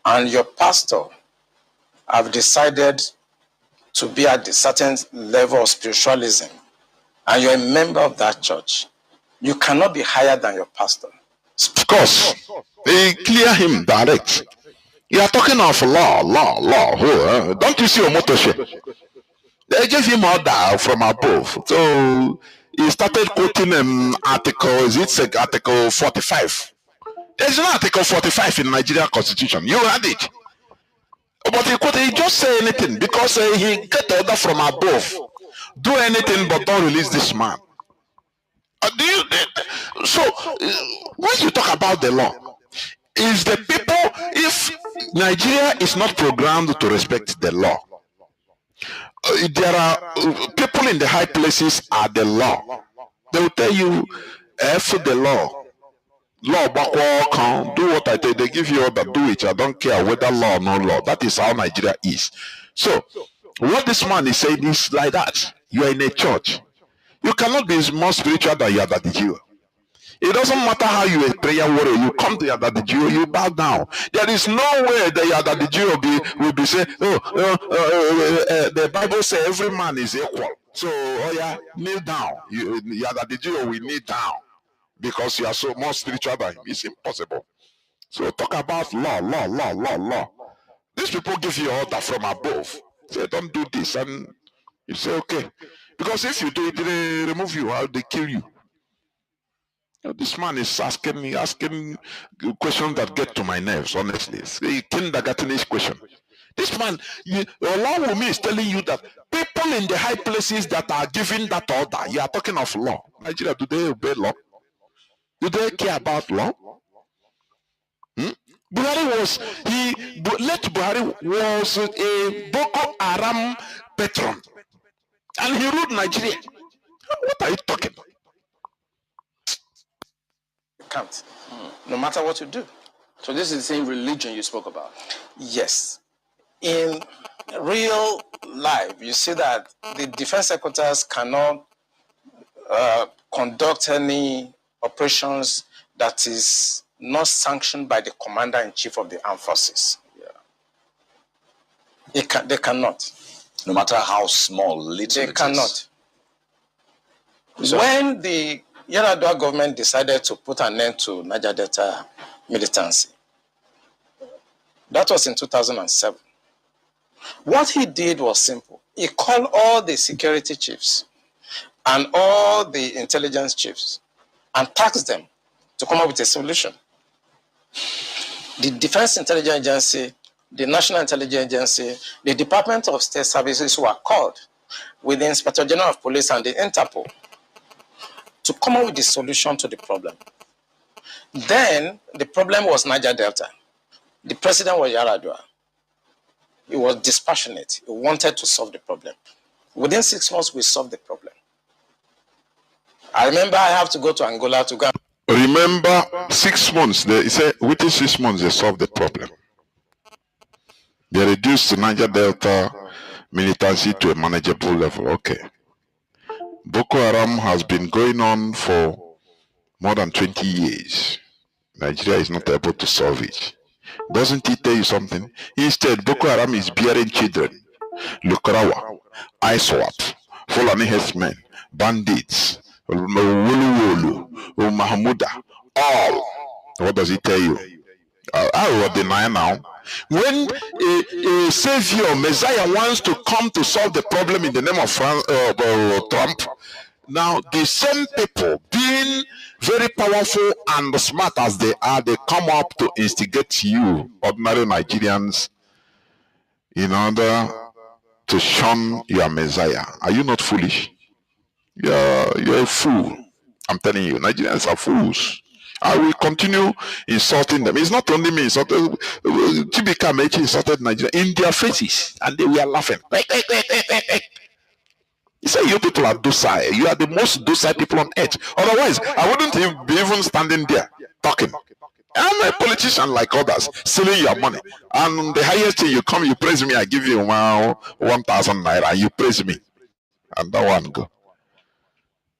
[SPEAKER 3] and your pastor have decided to be at a certain level of spiritualism and you're a member of that church, you cannot be higher than your pastor.
[SPEAKER 2] Of course, they clear him direct. You are talking of law. Don't you see a motorship? They gave him order from above. So he started quoting article, article 45. There's no article 45 in Nigerian constitution. You had it. But he just say anything because he get order from above. Do anything but don't release this man. When you talk about the law, is the people, if Nigeria is not programmed to respect the law, there are people in the high places are the law. They will tell you, F the law. Law, do what I tell you. They give you order, do it. I don't care whether law or no law. That is how Nigeria is. So, what this man is saying is like that. You are in a church. You cannot be more spiritual than you are the Jew. It doesn't matter how you are a prayer warrior. You come to the Jew, you bow down. There is no way that the Jew will be saying, the Bible says every man is equal. So, kneel down. You are the Jew, we kneel down. Because you are so more spiritual than him. It's impossible. So talk about law. These people give you order from above. Say, don't do this. And you say, okay. Because if you do it, they remove you, or they kill you. This man is asking questions that get to my nerves, honestly. It's a kindergartenish question. This man, along with me, is telling you that people in the high places that are giving that order, you are talking of law. Nigeria, do they obey law? Do they care about law? Buhari was a Boko Haram patron, and he ruled Nigeria. What are you talking about?
[SPEAKER 3] You can't, no matter what you do.
[SPEAKER 6] So this is the same religion you spoke about?
[SPEAKER 3] Yes. In real life, you see that the defense secretaries cannot conduct any operations that is not sanctioned by the commander-in-chief of the armed forces. Yeah. They cannot.
[SPEAKER 5] No matter how small, little
[SPEAKER 3] they cannot. So when the Yar'Adua government decided to put an end to Niger Delta militancy, that was in 2007. What he did was simple. He called all the security chiefs and all the intelligence chiefs and tasked them to come up with a solution. The Defense Intelligence Agency, the National Intelligence Agency, the Department of State Services were called with the Inspector General of Police and the Interpol to come up with the solution to the problem. Then the problem was Niger Delta. The president was Yar'Adua. He was dispassionate. He wanted to solve the problem. Within 6 months, we solved the problem. I remember I have to go to Angola to go.
[SPEAKER 2] Remember 6 months, he said within 6 months they solved the problem. They reduced the Niger Delta militancy to a manageable level. Okay. Boko Haram has been going on for more than 20 years. Nigeria is not able to solve it. Doesn't it tell you something? Instead, Boko Haram is bearing children. Lukarawa, ISWAP, Fulani herdsmen, bandits, Wulu, Mahmuda, all. What does it tell you? I will deny now. When a savior, Messiah, wants to come to solve the problem in the name of Trump, now the same people, being very powerful and smart as they are, they come up to instigate you, ordinary Nigerians, in order to shun your Messiah. Are you not foolish? You're a fool. I'm telling you, Nigerians are fools. I will continue insulting them. It's not only me insulting. Chibika Mechi insulted Nigeria in their faces, and they were laughing. He said, you people are docile. You are the most docile people on earth. Otherwise, I wouldn't be even standing there talking. I'm a politician like others, stealing your money. And the highest thing you come, you praise me, I give you 1,000 naira, and you praise me. And that one go.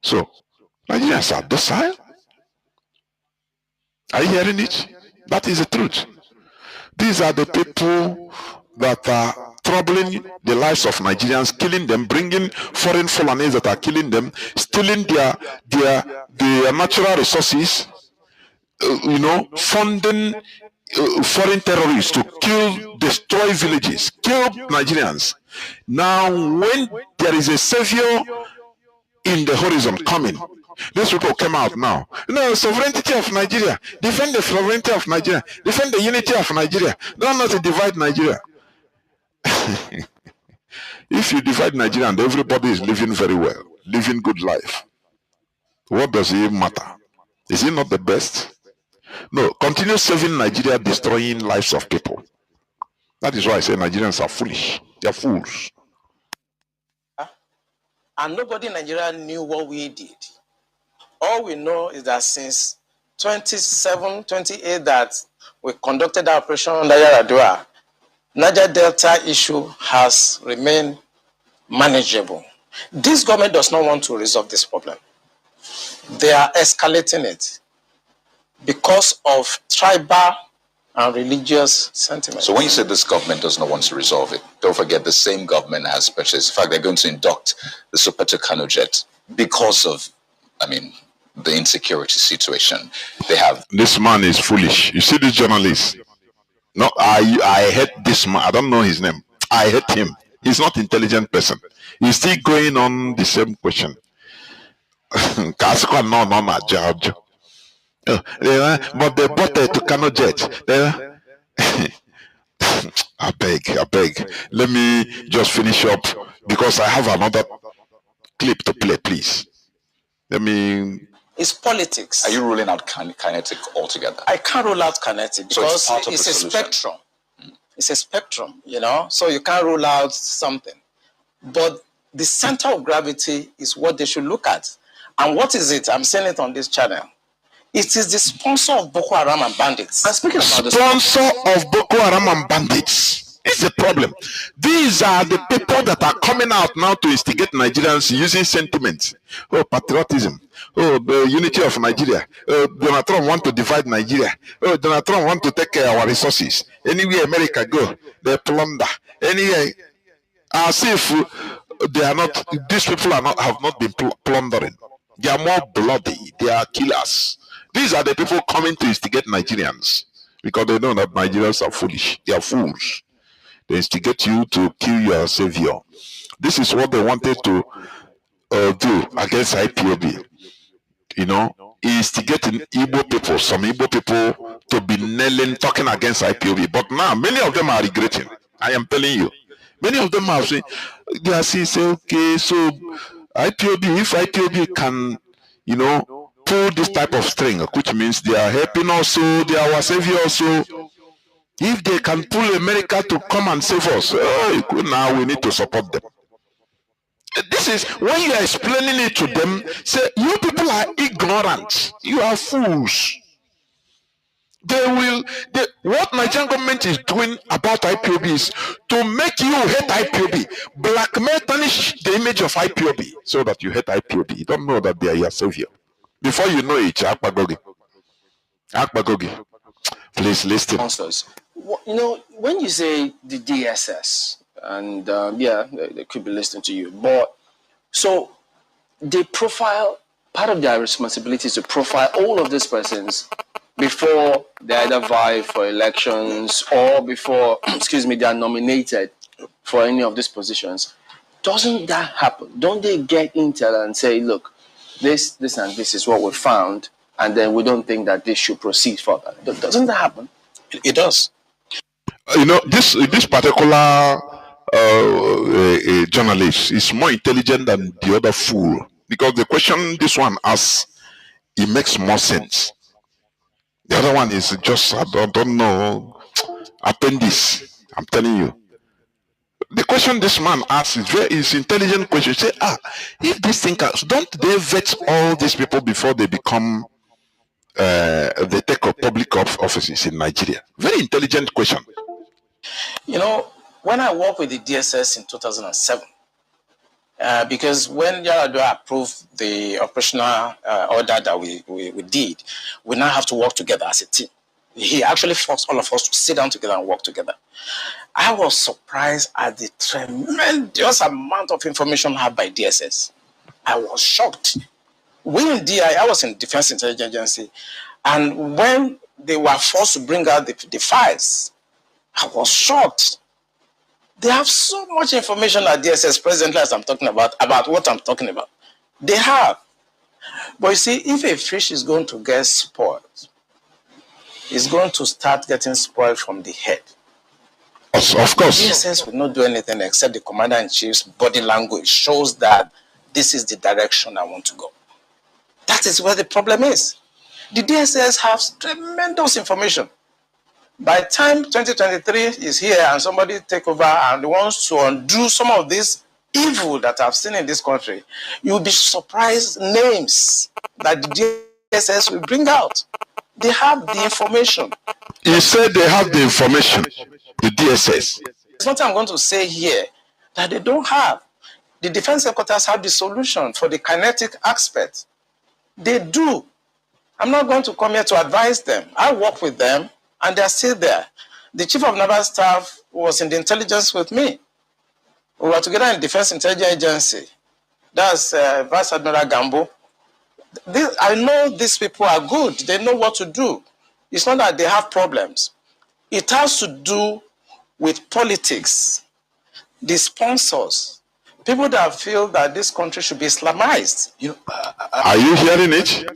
[SPEAKER 2] So, Nigerians are docile. Are you hearing it? That is the truth. These are the people that are troubling the lives of Nigerians, killing them, bringing foreign Fulanis that are killing them, stealing their natural resources, funding foreign terrorists to kill, destroy villages, kill Nigerians. Now, when there is a savior in the horizon coming, these people came out now. Sovereignty of Nigeria. Defend the sovereignty of Nigeria. Defend the unity of Nigeria. Don't not to divide Nigeria. If you divide Nigeria and everybody is living very well, living good life, what does it matter? Is it not the best? No, continue saving Nigeria, destroying lives of people. That is why I say Nigerians are foolish. They are fools.
[SPEAKER 3] And nobody in Nigeria knew what we did. All we know is that since 27, 28 that we conducted our operation under Yaradua, Niger Delta issue has remained manageable. This government does not want to resolve this problem. They are escalating it because of tribal and religious sentiments.
[SPEAKER 5] So when you say this government does not want to resolve it, don't forget the same government has purchased. In fact, they're going to induct the Kanu jet because of, the insecurity situation they have.
[SPEAKER 2] This man is foolish. You see this journalist? No, I hate this man. I don't know his name. I hate him. He's not intelligent person. He's still going on the same question. But they bought it to Kano jet. I beg. Let me just finish up because I have another clip to play, please.
[SPEAKER 3] It's politics.
[SPEAKER 5] Are you ruling out kinetic altogether?
[SPEAKER 3] I can't rule out kinetic because
[SPEAKER 5] so
[SPEAKER 3] it's a spectrum. It's a spectrum, so you can't rule out something. But the center of gravity is what they should look at. And what is it? I'm saying it on this channel. It is the sponsor of Boko Haram and bandits.
[SPEAKER 2] And speaking about the sponsor of Boko Haram and bandits, it's a problem. These are the people that are coming out now to instigate Nigerians using sentiments. Oh, patriotism. Oh, the unity of Nigeria. Oh, Donald Trump want to divide Nigeria. Oh, Donald Trump want to take care of our resources. Anywhere America go, they plunder. Anyway, as if they are not. These people have not been plundering. They are more bloody. They are killers. These are the people coming to instigate Nigerians because they know that Nigerians are foolish. They are fools. They instigate you to kill your savior. This is what they wanted to do against IPOB. Instigating Igbo people, some Igbo people to be talking against IPOB. But now, many of them are regretting. I am telling you. Many of them are saying, they are saying, okay, so IPOB, if IPOB can, pull this type of string, which means they are helping also, they are our savior also. If they can pull America to come and save us, now we need to support them. This is when you are explaining it to them, say, you people are ignorant, you are fools. What Nigerian government is doing about IPOB is to make you hate IPOB, blackmail, tarnish the image of IPOB, so that you hate IPOB. You don't know that they are your savior. Before you know it, Akbagogi. Please listen.
[SPEAKER 6] When you say the DSS, and they could be listening to you, but so they profile, part of their responsibility is to profile all of these persons before they either vie for elections or before, they are nominated for any of these positions. Doesn't that happen? Don't they get intel and say, look, this and this is what we found, and then we don't think that this should proceed further? Doesn't that happen?
[SPEAKER 3] It does.
[SPEAKER 2] This particular journalist is more intelligent than the other fool, because the question this one asks, it makes more sense. The other one is just, I don't know, appendix. I'm telling you. The question this man asks is intelligent question. Say, if this thing comes, don't they vet all these people before they become, they take up public offices in Nigeria? Very intelligent question.
[SPEAKER 3] When I worked with the DSS in 2007, because when Yaradua approved the operational order that we did, we now have to work together as a team. He actually forced all of us to sit down together and work together. I was surprised at the tremendous amount of information had by DSS. I was shocked. We in DI, I was in Defense Intelligence Agency, and when they were forced to bring out the files, I was shocked. They have so much information at DSS presently, as I'm talking about what I'm talking about. They have. But you see, if a fish is going to get spoiled, it's going to start getting spoiled from the head.
[SPEAKER 2] Of course.
[SPEAKER 3] DSS will not do anything except the commander-in-chief's body language shows that this is the direction I want to go. That is where the problem is. The DSS has tremendous information. By the time 2023 is here and somebody take over and wants to undo some of this evil that I've seen in this country, you'll be surprised names that the DSS will bring out. They have the information.
[SPEAKER 2] You said they have the information, the DSS.
[SPEAKER 3] There's nothing I'm going to say here that they don't have. The defense headquarters have the solution for the kinetic aspect. They do. I'm not going to come here to advise them. I work with them and they're still there. The chief of naval staff was in the intelligence with me. We were together in Defense Intelligence Agency. That's Vice Admiral Gambo. I know these people are good. They know what to do. It's not that they have problems. It has to do with politics, the sponsors, people that feel that this country should be Islamized.
[SPEAKER 2] Are you hearing it?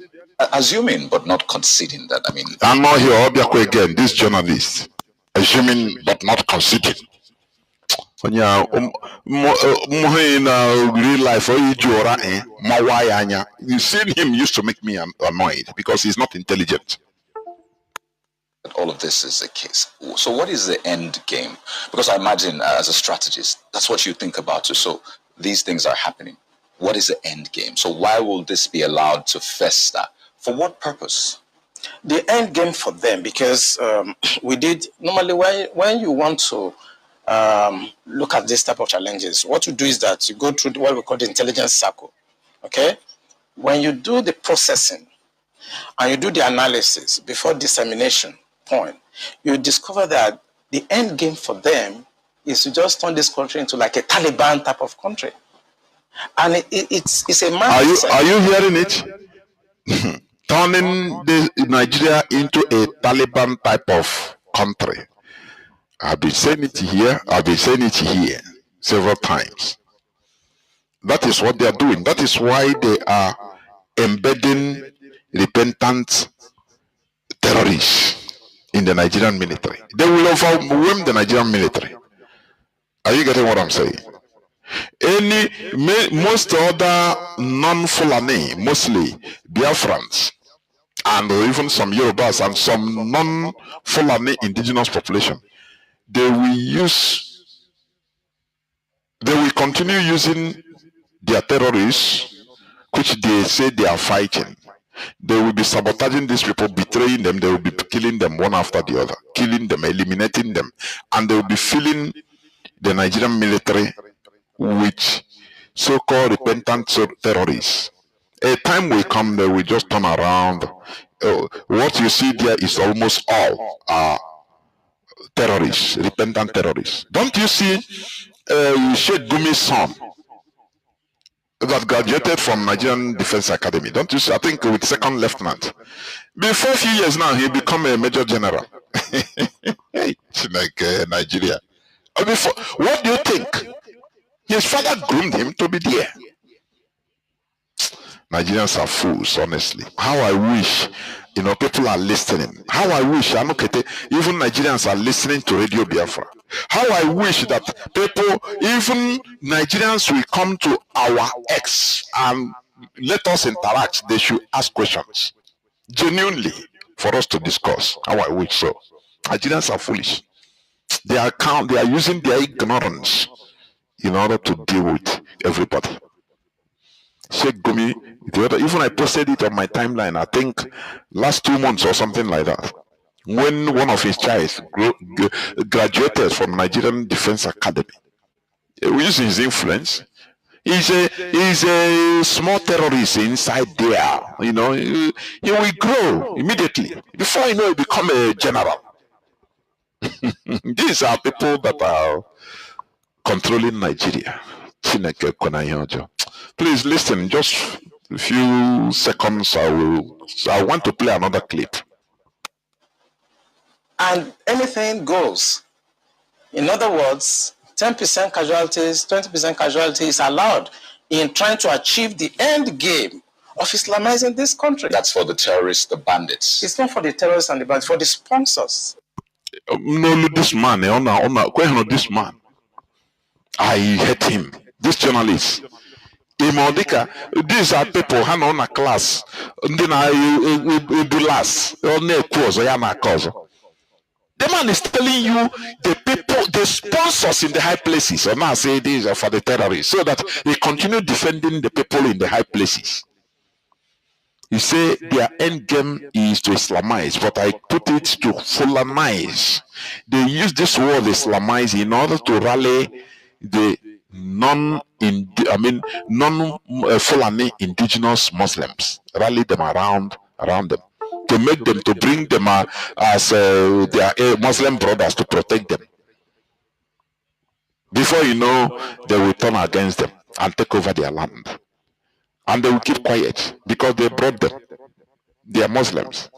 [SPEAKER 5] Assuming, but not conceding that. I mean,
[SPEAKER 2] I'm not here, Obiako again, this journalist. Assuming, but not conceding. Yeah, in real life, you seen him used to make me annoyed because he's not intelligent.
[SPEAKER 5] all of this is the case. So what is the end game? Because I imagine as a strategist, that's what you think about too. So these things are happening. What is the end game? So why will this be allowed to fester? For what purpose?
[SPEAKER 3] The end game for them, because we did, normally when you want to look at this type of challenges, what you do is that you go through what we call the intelligence circle, okay? When you do the processing and you do the analysis before dissemination point, you discover that the end game for them is to just turn this country into like a Taliban type of country. And it's a mindset.
[SPEAKER 2] Are you hearing it? Turning Nigeria into a Taliban type of country. I've been saying it here, I've been saying it here several times. That is what they are doing. That is why they are embedding repentant terrorists in the Nigerian military. They will overwhelm the Nigerian military. Are you getting what I'm saying? Most other non-Fulani, mostly Biafrans, and even some Yorubas and some non-Fulani indigenous population, they will continue using their terrorists, which they say they are fighting. They will be sabotaging these people, betraying them. They will be killing them one after the other, killing them, eliminating them, and they will be filling the Nigerian military with so-called repentant terrorists. A time will come, they will just turn around. What you see there is almost all terrorists, repentant terrorists. Don't you see Sheikh Gumi's son that graduated from Nigerian Defense Academy? Don't you see? I think with second lieutenant. Before a few years now, he become a major general. It's like Nigeria. Before, what do you think? His father groomed him to be there. Nigerians are fools, honestly. How I wish, people are listening. How I wish, even Nigerians are listening to Radio Biafra. How I wish that people, even Nigerians, will come to our X and let us interact. They should ask questions, genuinely, for us to discuss. How I wish so. Nigerians are foolish. They are using their ignorance in order to deal with everybody. Sheikh Gumi, even I posted it on my timeline, I think last 2 months or something like that, when one of his child graduated from Nigerian Defense Academy. Using his influence, he's a small terrorist inside there. He will grow immediately. Before you know, he become a general. These are people that are controlling Nigeria. Please listen, just a few seconds. I want to play another clip.
[SPEAKER 3] And anything goes. In other words, 10% casualties, 20% casualties allowed in trying to achieve the end game of Islamizing this country.
[SPEAKER 5] That's for the terrorists, the bandits.
[SPEAKER 3] It's not for the terrorists and the bandits, for the sponsors.
[SPEAKER 2] No, this man, this man. I hate him. This journalist. Imodika, these are people who on a class. Do last. The man is telling you the people, the sponsors in the high places. So now say these are for the terrorists, so that he continue defending the people in the high places. You say their end game is to Islamize, but I put it to Fulanize. They use this word Islamize in order to rally the non-Fulani indigenous Muslims, rally them around them, to make them, to bring them as their Muslim brothers, to protect them. Before you know, they will turn against them and take over their land. And they will keep quiet because they brought them. They are Muslims.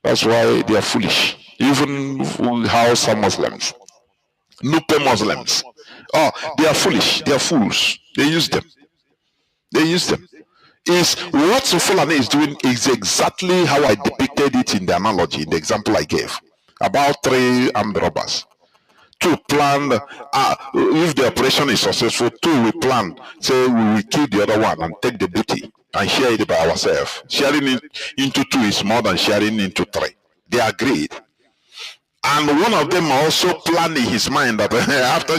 [SPEAKER 2] That's why they are foolish. Even Hausa Muslims, Nupe Muslims. Oh, they are foolish. They are fools. They use them. Is what Fulani is doing is exactly how I depicted it in the analogy, in the example I gave. About 3 armed robbers. 2 plan, if the operation is successful, 2 we plan, say we will kill the other one and take the booty and share it by ourselves. Sharing it into 2 is more than sharing into 3. They agreed. And one of them also planned in his mind that after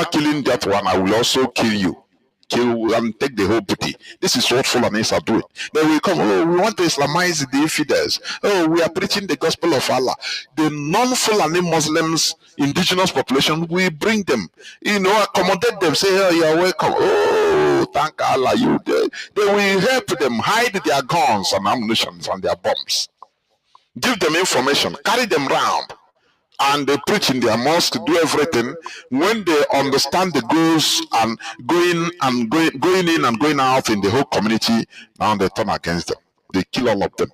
[SPEAKER 2] killing that one, I will also kill you. Kill and take the whole booty. This is what Fulanis are doing. Then we come, oh, we want to Islamize the infidels. Oh, we are preaching the gospel of Allah. The non-Fulani Muslims, indigenous population, we bring them, accommodate them, say, oh, you're welcome. Oh, thank Allah, you. They will help them hide their guns and ammunition and their bombs. Give them information, carry them round. And they preach in their mosque, do everything. When they understand the goals and going in and going out in the whole community, now they turn against them. They kill all of them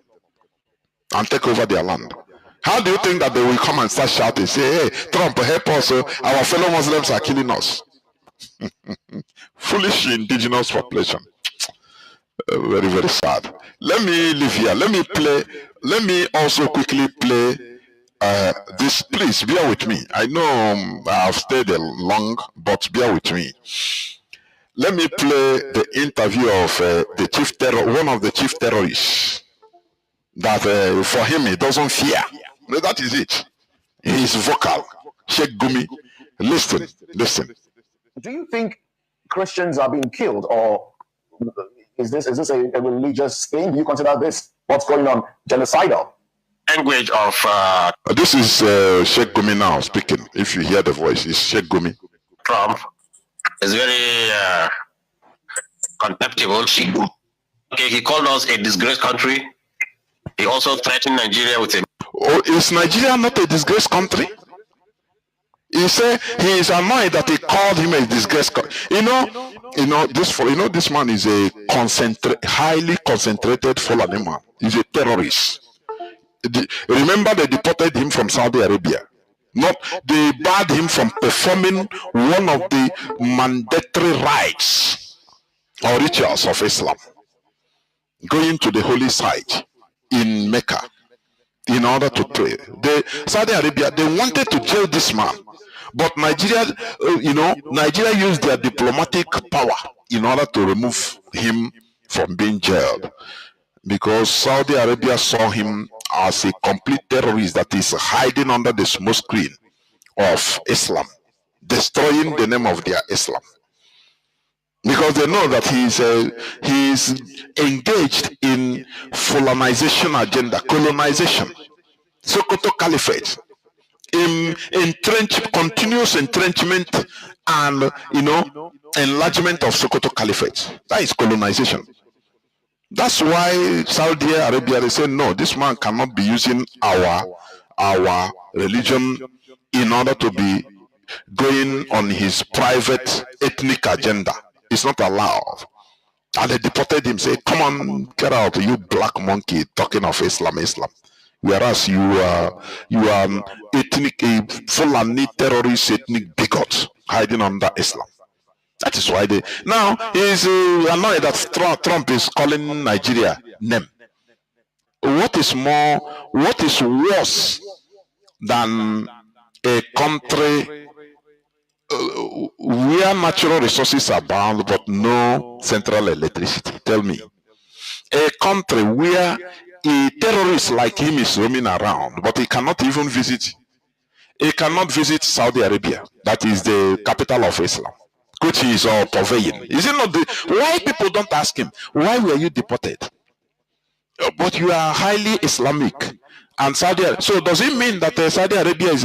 [SPEAKER 2] and take over their land. How do you think that they will come and start shouting, say, hey, Trump, help us, our fellow Muslims are killing us? Foolish indigenous population. Very, very sad. Let me leave here. Let me also quickly play this. Please bear with me. I know I've stayed long, but bear with me. Let me play the interview of one of the chief terrorists. That for him he doesn't fear. That is it. He's vocal. Sheikh Gumi. Listen.
[SPEAKER 7] Do you think Christians are being killed, or is this a religious thing? Do you consider this what's going on genocidal? Language of
[SPEAKER 2] this is Sheikh Gumi now speaking. If you hear the voice, it's Sheikh Gumi.
[SPEAKER 7] Trump is very contemptible. Okay, he called us a disgraced country. He also threatened Nigeria with a.
[SPEAKER 2] Oh, is Nigeria not a disgraced country? He said he is annoyed that he called him a disgraced country. This man is a highly concentrated Fulani man. He's a terrorist. Remember, they deported him from Saudi Arabia. They barred him from performing one of the mandatory rites or rituals of Islam, going to the holy site in Mecca in order to pray. Saudi Arabia, they wanted to jail this man, but Nigeria used their diplomatic power in order to remove him from being jailed, because Saudi Arabia saw him as a complete terrorist that is hiding under the smoke screen of Islam, destroying the name of their Islam, because they know that he is engaged in Fulanization agenda, colonization, Sokoto Caliphate, continuous entrenchment and enlargement of Sokoto Caliphate. That is colonization. That's why Saudi Arabia, they say, no, this man cannot be using our religion in order to be going on his private ethnic agenda. It's not allowed. And they deported him, say, come on, get out, you black monkey, talking of Islam. Whereas you are ethnic, Fulani terrorist, ethnic bigot, hiding under Islam. That is why now he's annoyed that Trump is calling Nigeria name. What is worse than a country where natural resources abound but no central electricity? Tell me. A country where a terrorist like him is roaming around, but he cannot even visit. He cannot visit Saudi Arabia, that is the capital of Islam, which he is all purveying. Is it not the why people don't ask him, why were you deported? But you are highly Islamic, and Saudi. So does it mean that Saudi Arabia is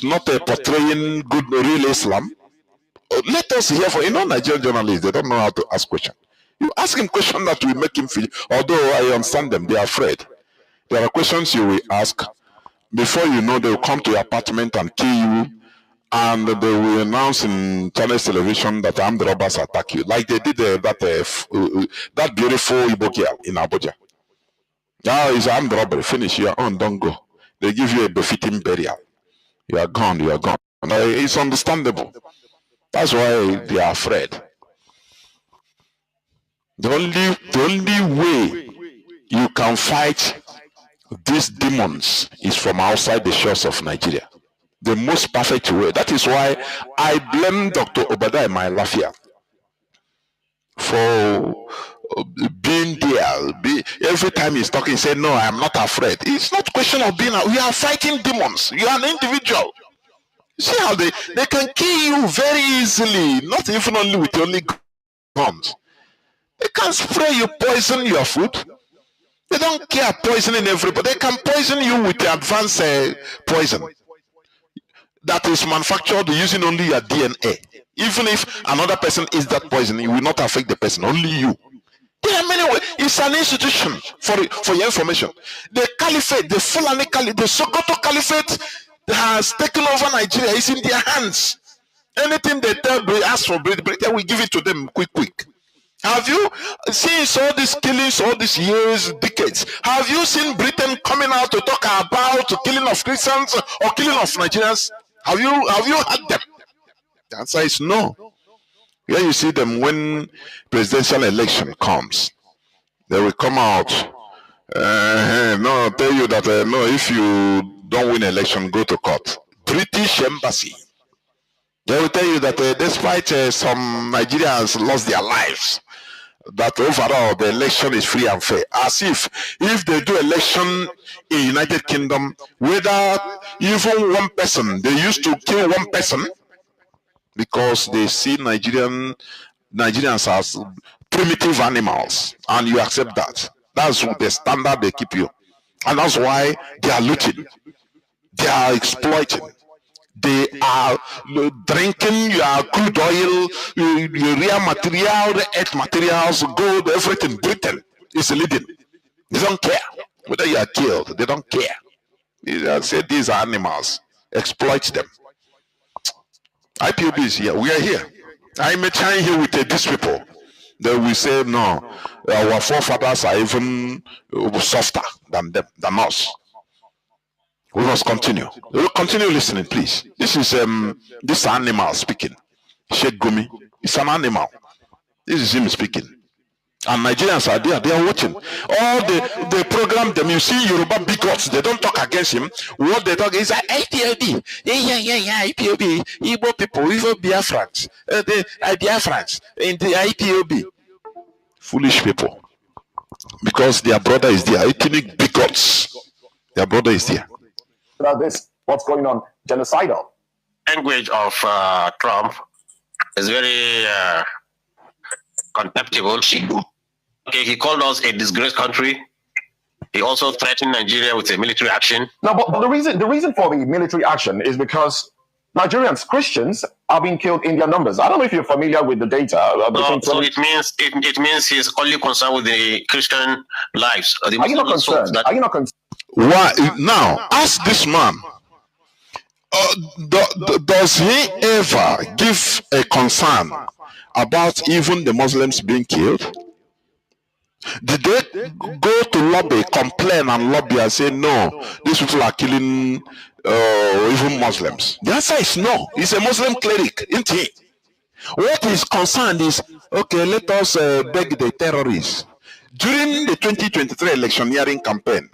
[SPEAKER 2] not portraying good real Islam? Let us hear from Nigerian journalists. They don't know how to ask questions. You ask him questions that will make him feel. Although I understand them, they are afraid. There are questions you will ask. Before you know, they will come to your apartment and kill you, and they will announce in Chinese television that armed robbers attack you, like they did that beautiful Igbo girl in Abuja. Now it's armed robbery. Finish. You are on. Don't go. They give you a befitting burial. You are gone. You are gone. It's understandable. That's why they are afraid. The only way you can fight these demons is from outside the shores of Nigeria. The most perfect way. That is why I blame Dr. Obadiah Mailafia for being there. Every time he's talking, he said, no, I'm not afraid. It's not a question of being, we are fighting demons. You are an individual. See how they can kill you very easily, not even only with only guns. They can spray you, poison your food. They don't care poisoning everybody. They can poison you with the advanced poison that is manufactured using only your DNA. Even if another person is that poison, it will not affect the person, only you. There are many ways. It's an institution for your information. The caliphate, the Fulani Caliphate, the Sokoto Caliphate has taken over Nigeria. It's in their hands. Anything they tell, they ask for Britain, we give it to them quick. Have you seen all these killings, all these years, decades? Have you seen Britain coming out to talk about killing of Christians or killing of Nigerians? Have you had them? The answer is no. Here you see them when presidential election comes. They will come out. No, tell you that no, if you don't win election, go to court. British embassy. They will tell you that despite some Nigerians lost their lives, that overall the election is free and fair. As if they do election in United Kingdom, whether even one person, they used to kill one person because they see Nigerians as primitive animals, and you accept that. That's the standard they keep you. And that's why they are looting. They are exploiting. They are drinking your crude oil, your real material, the earth materials, gold, everything. Britain is leading. They don't care whether you are killed. They don't care. They say these are animals. Exploit them. IPOB is here. We are here. I may chime here with these people. They will say, no, our forefathers are even softer than them, than us. We must continue. We'll continue listening, please. This is this animal speaking. Sheikh Gumi. It's an animal. This is him speaking. And Nigerians are there. They are watching. All the program them. You see Yoruba bigots. They don't talk against him. What they talk is IPOB. Yeah. IPOB. Igbo people. Even Biafrans. The Biafrans in the IPOB. Foolish people. Because their brother is there. Ethnic bigots. Their brother is there.
[SPEAKER 7] About this, what's going on, genocidal.
[SPEAKER 8] Language of Trump is very contemptible. Okay, he called us a disgraced country. He also threatened Nigeria with a military action.
[SPEAKER 7] No, but the reason for the military action is because Nigerians, Christians, are being killed in their numbers. I don't know if you're familiar with the data.
[SPEAKER 8] So it means he's only concerned with the Christian lives.
[SPEAKER 7] Are you not concerned? Are you not concerned?
[SPEAKER 2] Why now? Ask this man. Does he ever give a concern about even the Muslims being killed? Did they go to lobby, complain and lobby and say, no, these people are killing even Muslims? The answer is no. He's a Muslim cleric, isn't he? What is concerned is, okay, let us beg the terrorists. During the 2023 electioneering campaign,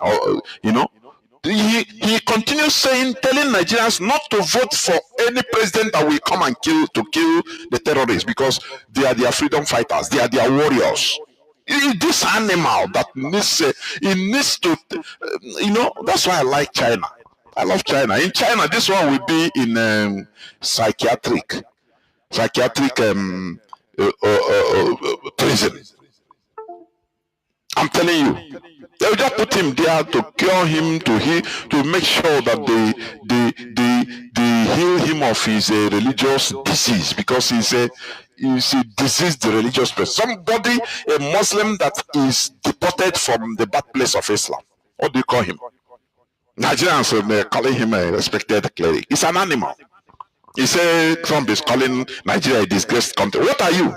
[SPEAKER 2] he continues saying, telling Nigerians not to vote for any president that will come and kill the terrorists, because they are their freedom fighters, they are their warriors. This animal that needs to, that's why I like China. I love China. In China, this one will be in psychiatric prison. I'm telling you, they'll just put him there to cure him, to make sure that they heal him of his religious disease, because he's a diseased religious person. Somebody, a Muslim that is deported from the birthplace of Islam. What do you call him? Nigerians are calling him a respected cleric. He's an animal. He said Trump is calling Nigeria a disgraced country. What are you?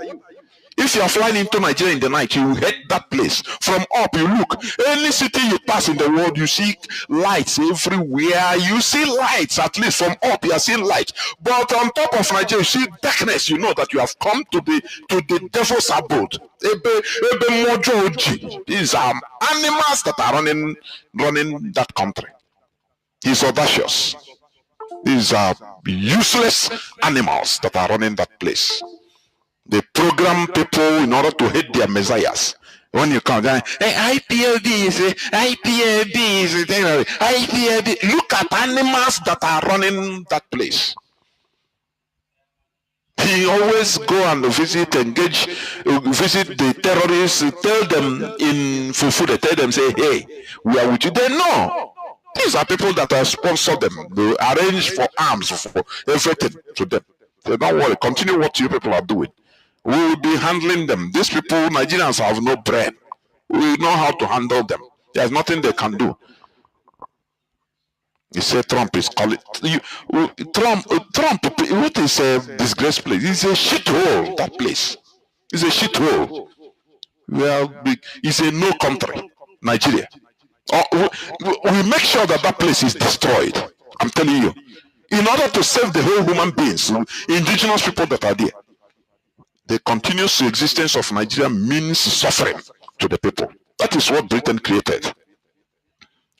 [SPEAKER 2] If you are flying into Nigeria in the night, you hate that place. From up, you look. Any city you pass in the world, you see lights everywhere. You see lights, at least from up, you are seeing lights. But on top of Nigeria, you see darkness. You know that you have come to the devil's abode. These are animals that are running that country. He's audacious. These are useless animals that are running that place. They program people in order to hate their messiahs. When you come down, IPLB is IPLB. Look at animals that are running that place. He always go and visit the terrorists, tell them in Fufu, they tell them, say, hey, we are with you. They know. These are people that are sponsor them. They arrange for arms, for everything to them. They don't worry. Continue what you people are doing. We will be handling them. These people, Nigerians, have no brain. We know how to handle them. There's nothing they can do. He said Trump is calling Trump. What is a disgrace place? It's a shithole. That place. It's a shithole. It's a no country, Nigeria. We make sure that place is destroyed. I'm telling you, in order to save the whole human beings, indigenous people that are there. The continuous existence of Nigeria means suffering to the people. That is what Britain created.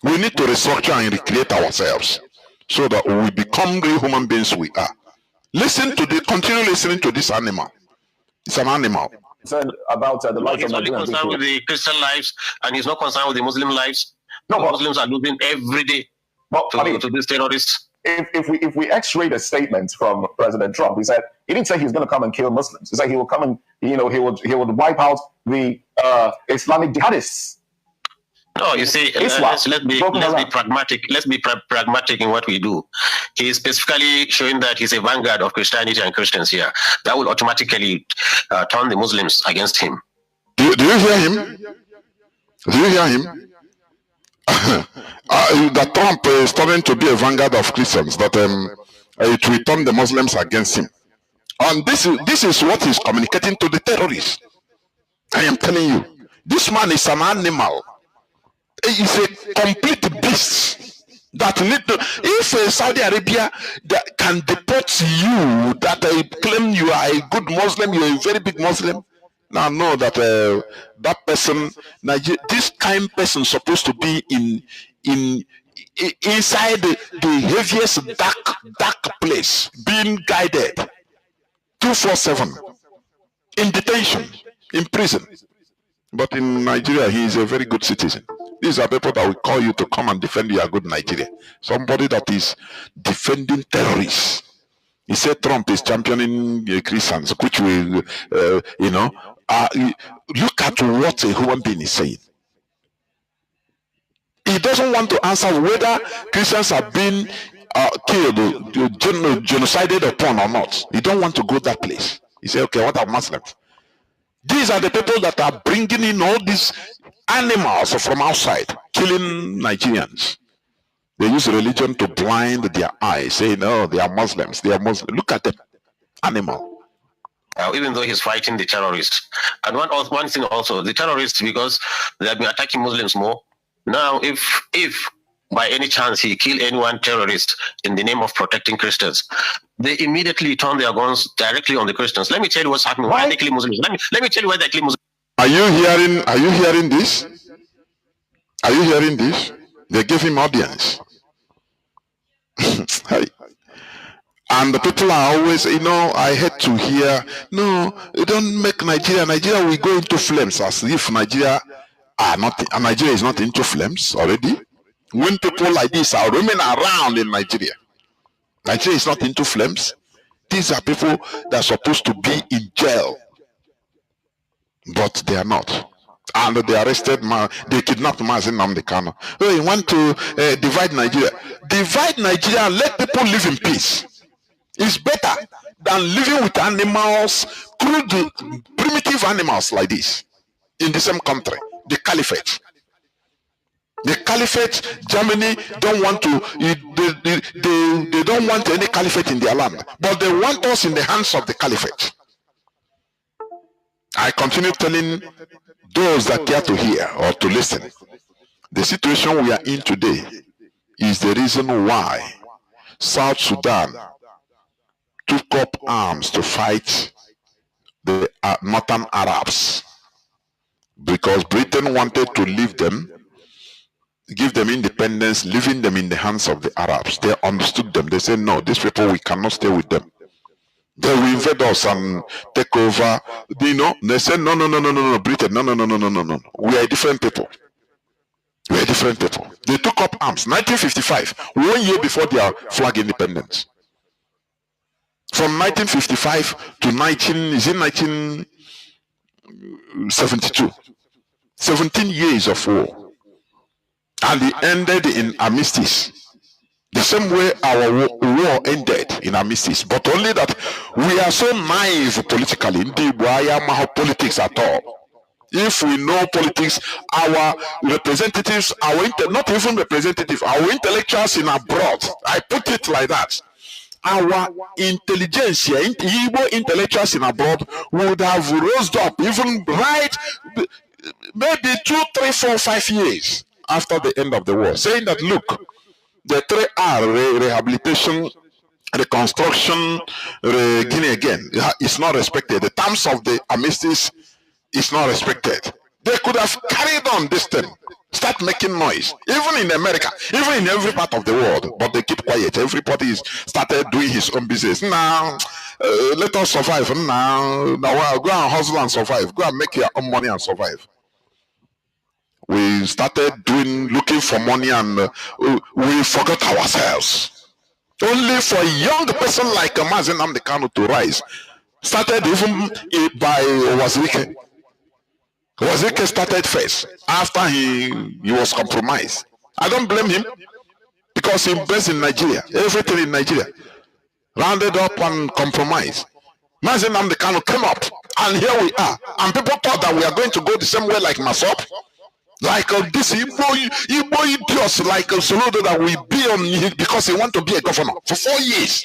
[SPEAKER 2] We need to restructure and recreate ourselves so that we become the human beings we are. Continue listening to this animal. It's an animal.
[SPEAKER 7] Said about the lives
[SPEAKER 8] he's
[SPEAKER 7] of
[SPEAKER 8] only
[SPEAKER 7] Nigerians.
[SPEAKER 8] concerned with the Christian lives, and he's not concerned with the Muslim lives. No, Muslims are losing every day to these terrorists.
[SPEAKER 7] If we X-ray the statement from President Trump, he said he didn't say he's going to come and kill Muslims. He said he will come and he would wipe out the Islamic jihadists.
[SPEAKER 8] No, you see, let's be pragmatic. Let's be pragmatic in what we do. He is specifically showing that he's a vanguard of Christianity and Christians here. That will automatically turn the Muslims against him.
[SPEAKER 2] Do you hear him? Do you hear him? That Trump is starting to be a vanguard of Christians, that it will turn the Muslims against him. And this is what he's communicating to the terrorists. I am telling you, this man is an animal. He is a complete beast that need to. If Saudi Arabia that can deport you, that claim you are a good Muslim, you are a very big Muslim. Now know that that person, this kind of person, supposed to be inside the heaviest dark place, being guided 24/7, in detention, in prison. But in Nigeria, he is a very good citizen. These are people that will call you to come and defend you, a good Nigeria. Somebody that is defending terrorists. He said Trump is championing Christians, which will, look at what a human being is saying. He doesn't want to answer whether Christians are being killed, genocided upon or not. He don't want to go that place. He said, okay, what are Muslims? These are the people that are bringing in all these animals from outside, killing Nigerians. They use religion to blind their eyes, saying, no, they are Muslims, they are Muslims. Look at them, animal.
[SPEAKER 8] Even though he's fighting the terrorists. And one thing also, the terrorists, because they have been attacking Muslims more. Now, if by any chance he kill anyone terrorist in the name of protecting Christians, they immediately turn their guns directly on the Christians. Let me tell you what's happening. Why they kill Muslims? Let me tell you why they kill Muslims.
[SPEAKER 2] Are you hearing this? Are you hearing this? They gave him audience. Hey. And the people are always, I hate to hear, no, you don't make Nigeria will go into flames, as if Nigeria is not into flames already. When people like this are roaming around in Nigeria is not into flames. These are people that are supposed to be in jail, but they are not. And they arrested, they kidnapped Mazi Nnamdi Kanu. Oh, you want to divide Nigeria? Divide Nigeria and let people live in peace. It's better than living with animals, crude, primitive animals like this in the same country. The caliphate. The caliphate, Germany don't want to, they don't want any caliphate in their land, but they want us in the hands of the caliphate. I continue telling those that care to hear or to listen, the situation we are in today is the reason why South Sudan took up arms to fight the northern Arabs, because Britain wanted to leave them, give them independence, leaving them in the hands of the Arabs. They understood them. They said, no, these people, we cannot stay with them. They will invade us and take over. They said, no, Britain, no. We are different people. We are different people. They took up arms. 1955, 1 year before their flag independence. From 1955 to 1972. 17 years of war. And it ended in armistice. The same way our war ended in armistice, but only that we are so naive politically. Indeed, we are politics at all. If we know politics, our representatives, not even representatives, our intellectuals in abroad, I put it like that, our intelligentsia, Igbo intellectuals in abroad would have rose up even right maybe 2, 3, 4, 5 years after the end of the war, saying that, look, the 3R, rehabilitation, reconstruction, Guinea again, is not respected. The terms of the armistice is not respected. They could have carried on this thing, start making noise, even in America, even in every part of the world, but they keep quiet. Everybody started doing his own business. Now, let us survive. Now, go and hustle and survive. Go and make your own money and survive. We started looking for money, and we forgot ourselves. Only for a young person like Mazi Nnamdi Kanu to rise. Started even by Wazirike. Wazirike started first after he was compromised. I don't blame him, because he based in Nigeria. Everything in Nigeria. Rounded up and compromised. Mazi Nnamdi Kanu came up, and here we are. And people thought that we are going to go the same way like Masop. Like this Igbo idiots like Solodo that will be on because he want to be a governor for 4 years.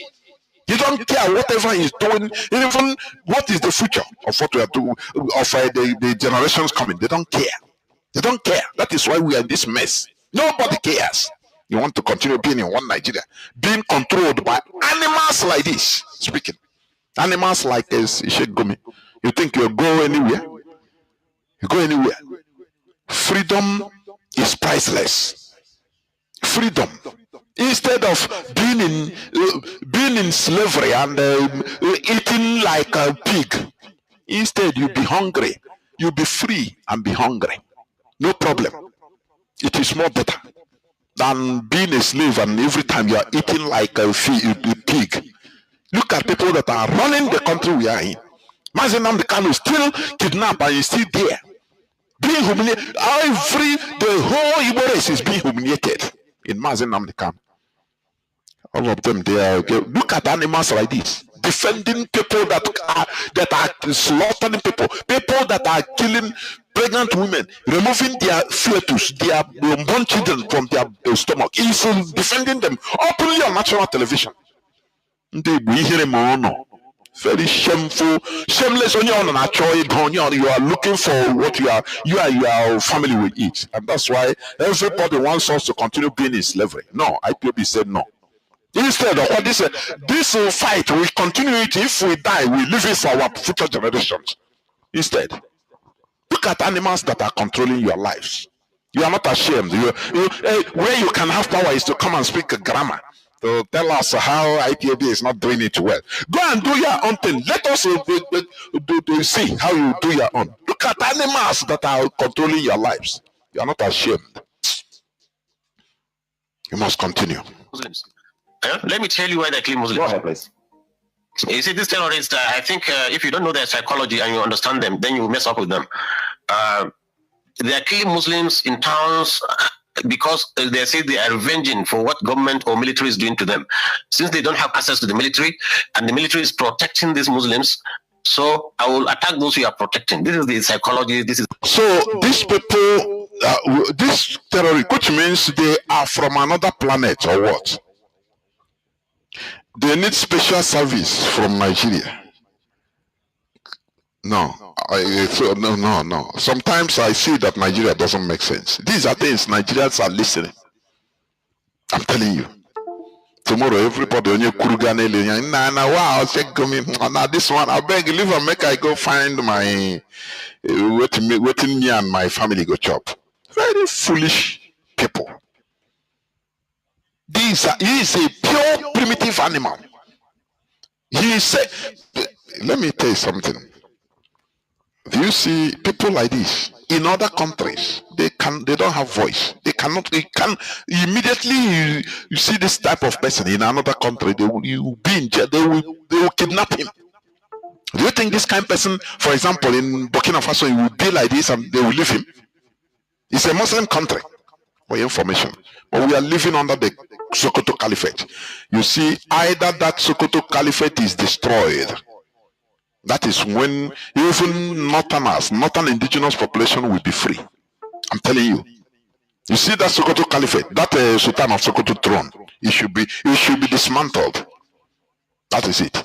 [SPEAKER 2] He don't care whatever he's doing, even what is the future of what we are doing, of the generations coming. They don't care. They don't care. That is why we are in this mess. Nobody cares. You want to continue being in one Nigeria, being controlled by animals like this. Speaking. Animals like Sheikh Gumi. You think you'll go anywhere? You go anywhere. Freedom is priceless. Freedom. Instead of being in slavery and eating like a pig, instead you be hungry. You be free and be hungry. No problem. It is more better than being a slave and every time you are eating like a pig. Look at people that are running the country we are in. Mazi Nnamdi Kanu still kidnapped and is still there. Being humiliated. The whole Igbo race is being humiliated in Mazi Nnamdi Kanu. All of them, they are. Look at animals like this, defending people that are slaughtering people that are killing pregnant women, removing their fetus, their unborn children from their stomach. He's defending them openly on national television. Very shameful, shameless. You are looking for what you and your family will eat, and that's why everybody wants us to continue being in slavery. No, IPOB said no. Instead of what this fight, we continue it. If we die, we leave it for our future generations. Instead, look at animals that are controlling your lives. You are not ashamed. Where you can have power is to come and speak grammar. To tell us how IPOB is not doing it well. Go and do your own thing. Let us see how you do your own. Look at animals that are controlling your lives. You are not ashamed. You must continue.
[SPEAKER 8] Muslims. Let me tell you why they kill Muslims.
[SPEAKER 7] Go ahead, please.
[SPEAKER 8] You see, these terrorists, I think if you don't know their psychology and you understand them, then you mess up with them. They are killing Muslims in towns because they say they are revenging for what government or military is doing to them. Since they don't have access to the military and the military is protecting these Muslims, so I will attack those who are protecting. This is the psychology. This is
[SPEAKER 2] so these people, this terrorist, which means they are from another planet or what? They need special service from Nigeria. No, no. Sometimes I see that Nigeria doesn't make sense. These are things Nigerians are listening. I'm telling you. Tomorrow, everybody on your Kurugane, wow, check me. Now this one, I beg, leave and make I go find my waiting me and my family go chop. Very foolish people. He is a pure primitive animal. He said, let me tell you something. Do you see people like this in other countries? They don't have voice. They can immediately you see this type of person in another country, they will be in jail, they will kidnap him. Do you think this kind of person, for example, in Burkina Faso, he will be like this and they will leave him? It's a Muslim country, for your information. But we are living under the Sokoto Caliphate. You see, either that Sokoto Caliphate is destroyed. That is when even northern indigenous population will be free. I'm telling you. You see that Sokoto Caliphate, that Sultan of Sokoto throne, it should be dismantled. That is it.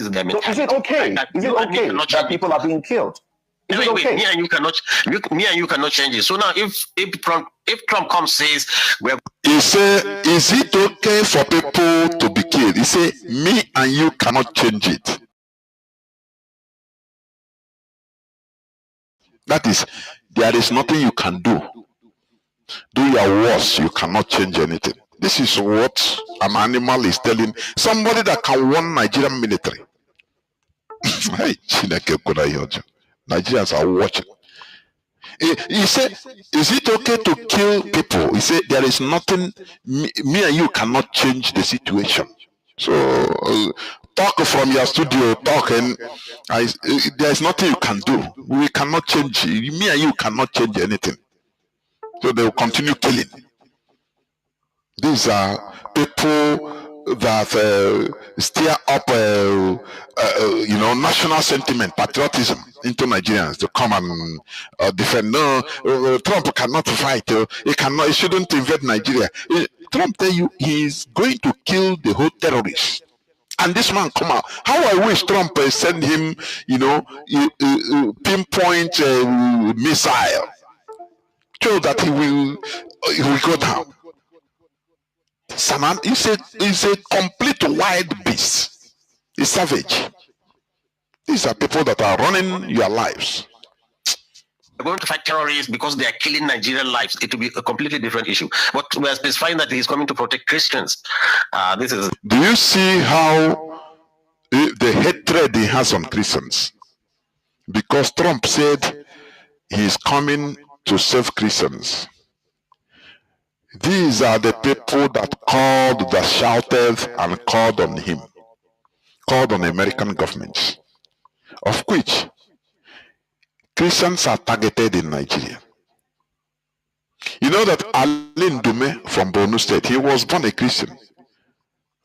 [SPEAKER 7] So is it okay? Is it okay that people are being killed? Is it okay?
[SPEAKER 8] Me and you cannot change it. So now, if Trump comes says
[SPEAKER 2] he say, is it okay for people to be killed? He say, me and you cannot change it. That is, there is nothing you can do. Do your worst, you cannot change anything. This is what an animal is telling somebody that can warn Nigerian military. Nigerians are watching. He said, is it okay to kill people? He said, there is nothing, me and you cannot change the situation. So, talk from your studio, talk, and there is nothing you can do. We cannot change, me and you cannot change anything. So they will continue killing. These are people that stir up, national sentiment, patriotism into Nigerians to come and defend. No, Trump cannot fight. He shouldn't invade Nigeria. Trump tell you he is going to kill the whole terrorists. And this man come out. How I wish Trump send him, pinpoint missile, so that he will go down. Saman is a complete wild beast. He's savage. These are people that are running your lives.
[SPEAKER 8] We're going to fight terrorists because they are killing Nigerian lives. It will be a completely different issue. But we are specifying that he's coming to protect Christians.
[SPEAKER 2] Do you see how the hatred he has on Christians? Because Trump said he's coming to save Christians. These are the people that called, that shouted and called on him, called on American governments, of which Christians are targeted in Nigeria. You know that Alin Dume from Borno State, he was born a Christian,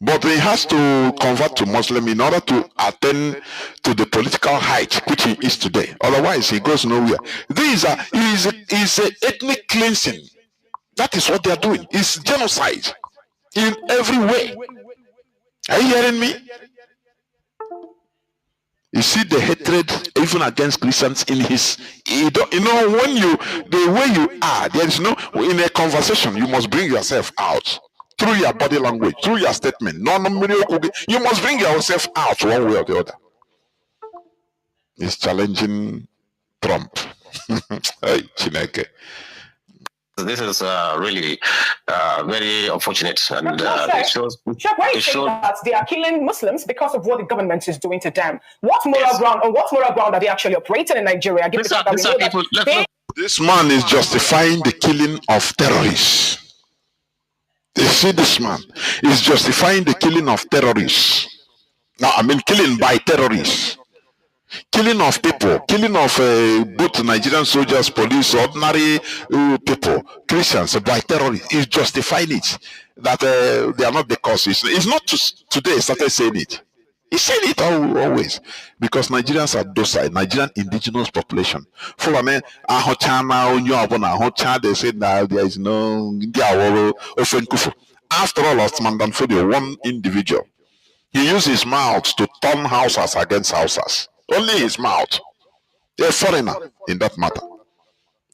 [SPEAKER 2] but he has to convert to Muslim in order to attain to the political height which he is today. Otherwise, he goes nowhere. Is a ethnic cleansing. That is what they are doing. It's genocide in every way. Are you hearing me? You see the hatred even against Christians in his, when the way you are, there is no, in a conversation, you must bring yourself out through your body language, through your statement. You must bring yourself out one way or the other. He's challenging Trump. Hey, Chineke.
[SPEAKER 8] This is really very unfortunate, and
[SPEAKER 9] it shows. Why you say that they are killing Muslims because of what the government is doing to them? What moral ground, or what moral ground are they actually operating in Nigeria?
[SPEAKER 2] This man is justifying the killing of terrorists. You see, this man is justifying the killing of terrorists. Now, I mean, killing by terrorists. Killing of people, killing of both Nigerian soldiers, police, ordinary people, Christians by terrorists is justifying it. That they are not the cause. It's not today he started saying it. He's saying it always. Because Nigerians are docile, Nigerian indigenous population. Full of men, they say now there is no after all, Osman for the one individual. He used his mouth to turn houses against houses. Only his mouth. A foreigner in that matter.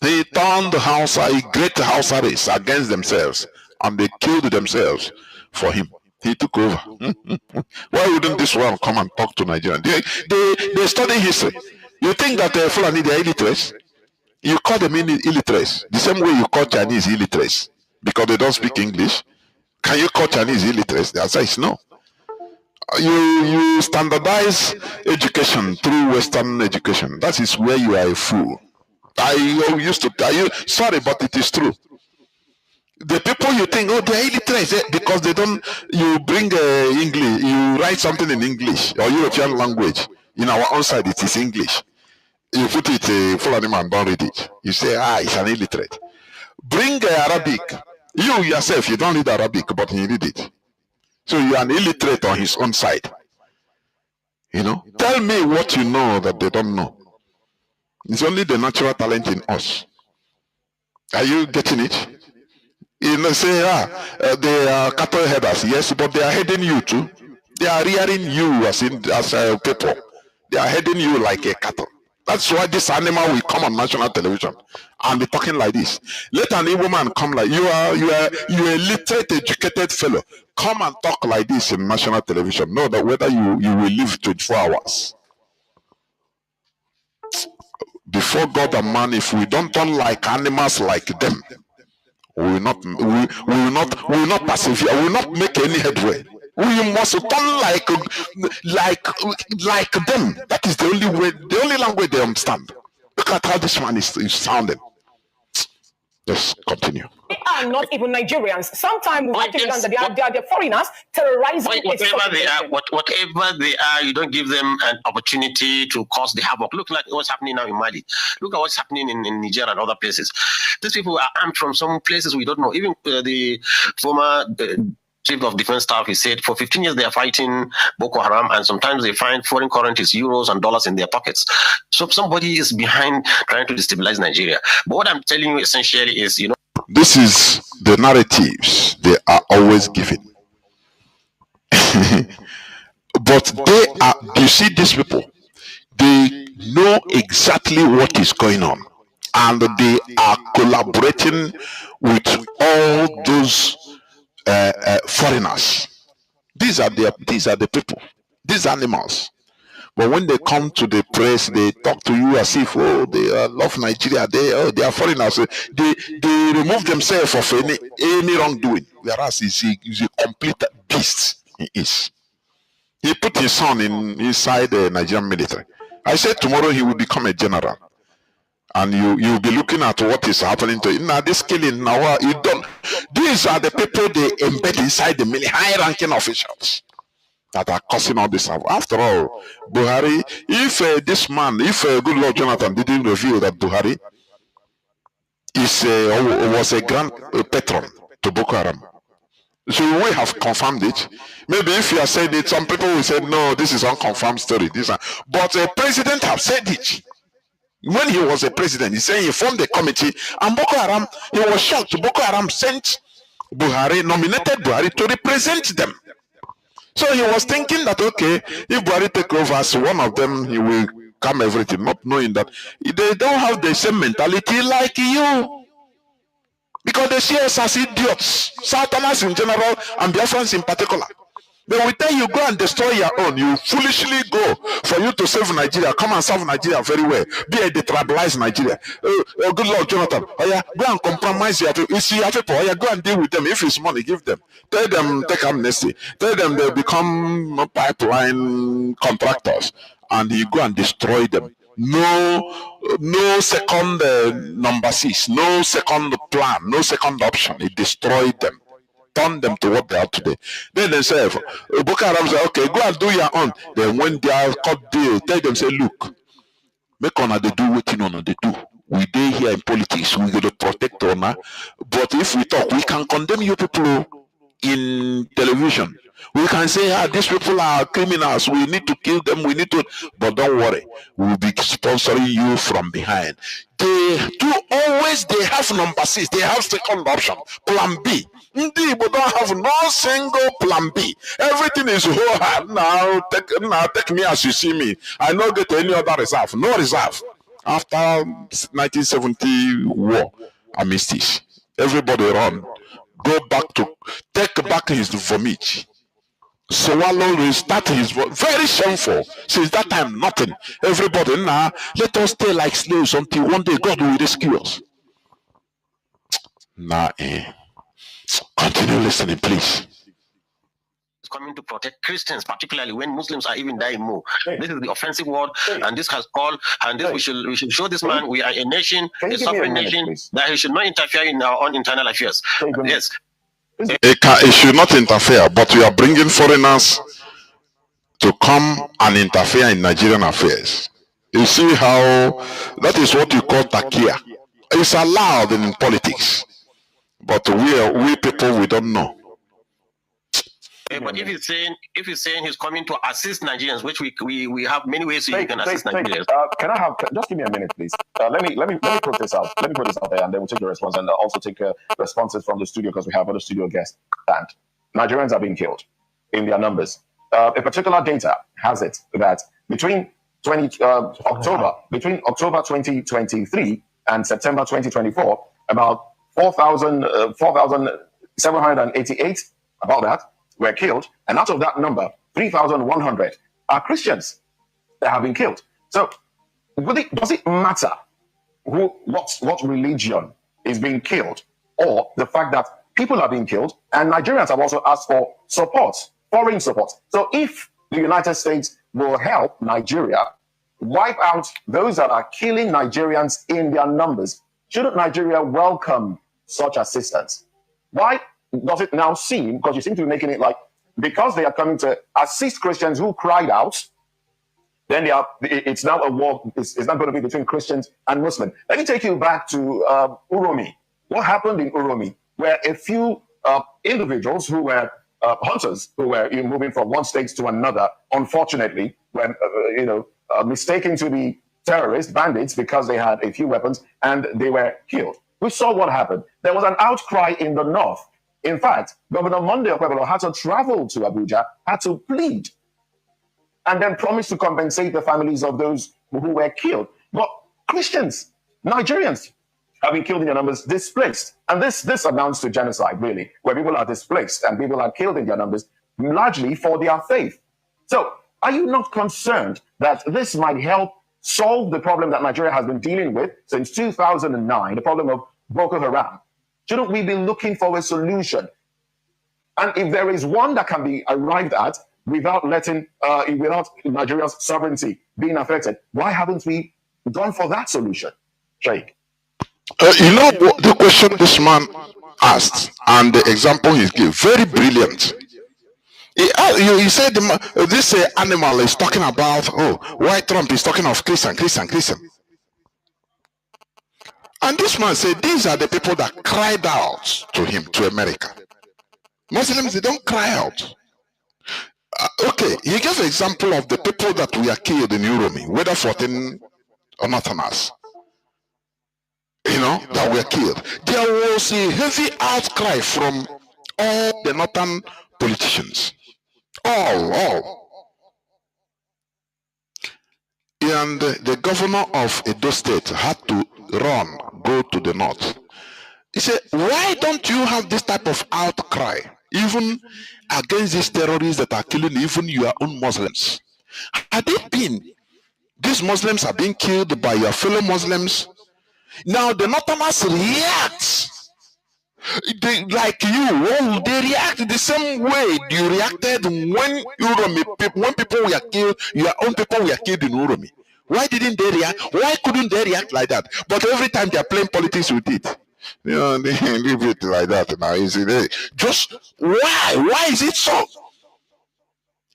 [SPEAKER 2] He turned the house, a great house race against themselves, and they killed themselves for him. He took over. Why wouldn't this one come and talk to Nigerians? They study history. You think that Fulani, they are illiterates? You call them illiterates. The same way you call Chinese illiterates. Because they don't speak English. Can you call Chinese illiterates? The answer is no. You standardize education through Western education. That is where you are a fool. I used to tell you, sorry, but it is true. The people you think, oh, they are illiterate because they don't, you bring English, you write something in English or European language. In our own side, it is English. You put it, Fulani man, don't read it. You say, it's an illiterate. Bring Arabic. You yourself, you don't read Arabic, but you read it. So you are an illiterate on his own side. You know, tell me what you know that they don't know. It's only the natural talent in us. Are you getting it? You know, say, they are cattle headers. Yes, but they are heading you too. They are rearing you as people. They are heading you like a cattle. That's why this animal will come on national television and be talking like this. Let an evil man come like you are a literate, educated fellow. Come and talk like this in national television. Know that whether you will live 24 hours. Before God and man, if we don't turn like animals like them, we will not persevere. We will not make any headway. We must turn like them. That is the only way, the only language they understand. Look at how this man is sounding. Let's continue.
[SPEAKER 9] They are not even Nigerians. Sometimes we want to understand that they are foreigners terrorizing.
[SPEAKER 8] Whatever they are, you don't give them an opportunity to cause the havoc. Look like what's happening now in Mali. Look at what's happening in Niger and other places. These people are armed from some places we don't know. Even the former Chief of Defense Staff, he said for 15 years they are fighting Boko Haram, and sometimes they find foreign currencies, euros and dollars in their pockets. So somebody is behind trying to destabilize Nigeria. But what I'm telling you essentially is, you know,
[SPEAKER 2] this is the narratives they are always giving. But they are, you see these people, they know exactly what is going on. And they are collaborating with all those foreigners. These are the people, these animals. But when they come to the press, they talk to you as if, oh, they love Nigeria. They are foreigners. They remove themselves of any wrongdoing. Whereas he's a complete beast. He is. He put his son inside the Nigerian military. I said tomorrow he will become a general. And you'll be looking at what is happening to him. Now this killing, now you don't. These are the people they embed inside the high-ranking officials that are causing all this. After all, Buhari, if this man, if good Lord Jonathan didn't reveal that Buhari was a grand patron to Boko Haram, so we have confirmed it. Maybe if you are saying it, some people will say, no, this is unconfirmed story. But a president have said it. When he was a president, he said he formed a committee, and Boko Haram, he was shocked. Boko Haram sent Buhari, nominated Buhari to represent them. So he was thinking that, okay, if Buhari take over as one of them, he will calm everything, not knowing that they don't have the same mentality like you. Because they see us as idiots, Southerners in general, and Biafrans in particular. They will tell you, go and destroy your own. You foolishly go for you to save Nigeria. Come and serve Nigeria very well. Be a detribalized Nigeria. Oh, good Lord, Jonathan. Oh yeah, go and compromise your people. You see your people. Oh yeah, go and deal with them. If it's money, give them. Tell them take amnesty. Tell them they become pipeline contractors, and you go and destroy them. No second number 6. No second plan. No second option. It destroyed them. Turn them to what they are today. Then they say, Boko Haram say, okay, go and do your own. Then when they are cut deal, tell them, say, look, make honor they do what you know they do. We dey here in politics, we gotta protect honor. But if we talk, we can condemn you people in television. We can say, these people are criminals, we need to kill them, we need to, but don't worry, we will be sponsoring you from behind. They have number 6, they have second option, plan B. Indeed, but don't have no single plan B. Everything is whole hard. Now take me as you see me. I don't get any other reserve. No reserve. After 1970 war, armistice, everybody run. Go back to take back his vomit. Swallow, restart his very shameful. Since that time, nothing. Everybody now, let us stay like slaves until one day God will rescue us. Continue listening, please.
[SPEAKER 8] It's coming to protect Christians, particularly when Muslims are even dying more. This is the offensive word, and this has called, and this we should show this man we are a nation, a sovereign nation, that he should not interfere in our own internal affairs. Yes.
[SPEAKER 2] It should not interfere, but we are bringing foreigners to come and interfere in Nigerian affairs. You see how that is what you call takia. It's allowed in politics, but we people, we don't know.
[SPEAKER 8] But if he's saying he's coming to assist Nigerians, which we have many ways you can assist Nigerians.
[SPEAKER 7] Can I have just give me a minute, please? Let me put this out. Let me put this out there, and then we'll take your response, and also take responses from the studio because we have other studio guests. And Nigerians are being killed in their numbers. A particular data has it that between October 2023 and September 2024, about 4,788 about that were killed, and out of that number, 3,100 are Christians that have been killed. So, does it matter what religion is being killed, or the fact that people are being killed, and Nigerians have also asked for support, foreign support. So, if the United States will help Nigeria wipe out those that are killing Nigerians in their numbers, shouldn't Nigeria welcome such assistance? Why does it now seem, because you seem to be making it like, because they are coming to assist Christians who cried out, then it's now a war, it's not going to be between Christians and Muslims. Let me take you back to Uromi. What happened in Uromi, where a few individuals who were hunters, who were moving from one state to another, unfortunately, when mistaken to be terrorists, bandits, because they had a few weapons, and they were killed. We saw what happened. There was an outcry in the north. In fact, Governor Monday Okwebolo had to travel to Abuja, had to plead, and then promise to compensate the families of those who were killed. But Christians, Nigerians, have been killed in their numbers, displaced. And this amounts to genocide, really, where people are displaced and people are killed in their numbers, largely for their faith. So, are you not concerned that this might help solve the problem that Nigeria has been dealing with since 2009, the problem of Boko Haram? Shouldn't we be looking for a solution? And if there is one that can be arrived at without without Nigeria's sovereignty being affected, why haven't we gone for that solution, Sheikh?
[SPEAKER 2] The question this man asked and the example he gave, very brilliant. He said this animal is talking about, why Trump is talking of Christian. And this man said, these are the people that cried out to him, to America. Muslims, they don't cry out. Okay, he gave an example of the people that were killed in Uromi, whether 14 or Northerners, that were killed. There was a heavy outcry from all the Northern politicians. All. And the governor of Edo State had to go to the north. He said, why don't you have this type of outcry even against these terrorists that are killing even your own Muslims? Had it been these Muslims are being killed by your fellow Muslims? Now the Northerners react. They, like you, oh, they react the same way you reacted when when people were killed, your own people were killed in Uromi. Why didn't they react? Why couldn't they react like that? But every time they are playing politics with it, you know, they leave it like that now. You see, just why? Why is it so?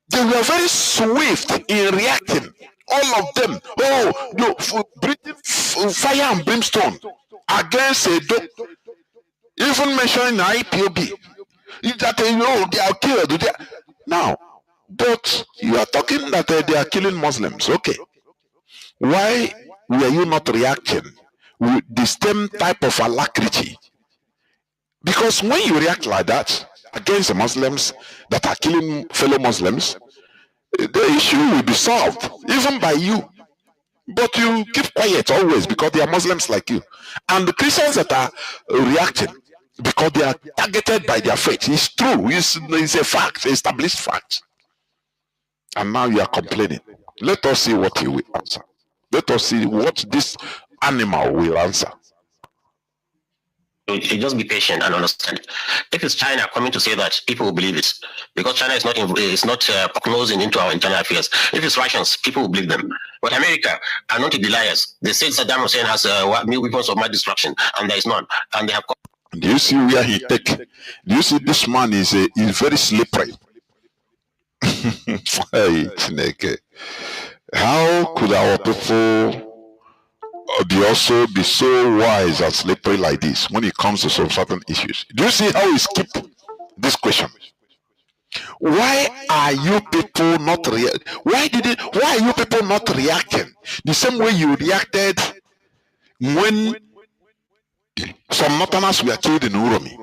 [SPEAKER 2] They were very swift in reacting. All of them. Oh, no, breathing fire and brimstone against a even mentioning IPOB. That you know they are killed. Now, but you are talking that they are killing Muslims. Okay. Why were you not reacting with the same type of alacrity? Because when you react like that against the Muslims that are killing fellow Muslims, the issue will be solved, even by you. But you keep quiet always because they are Muslims like you. And the Christians that are reacting because they are targeted by their faith. It's true. It's a fact, established fact. And now you are complaining. Let us see what he will answer. Let us see what this animal will answer.
[SPEAKER 8] You just be patient and understand. If it's China coming to say that, people will believe it because China is not prognosing into our internal affairs. If it's Russians, people will believe them. But America are not to be liars. They say Saddam Hussein has new weapons of mass destruction, and there is none. And they have.
[SPEAKER 2] Do you see where he take? Do you see this man is very slippery? Hey, how could our people be so wise and slippery like this when it comes to some certain issues? Do you see how he skip this question? Why are you people not why are you people not reacting the same way you reacted when some Northerners were killed in Uromi?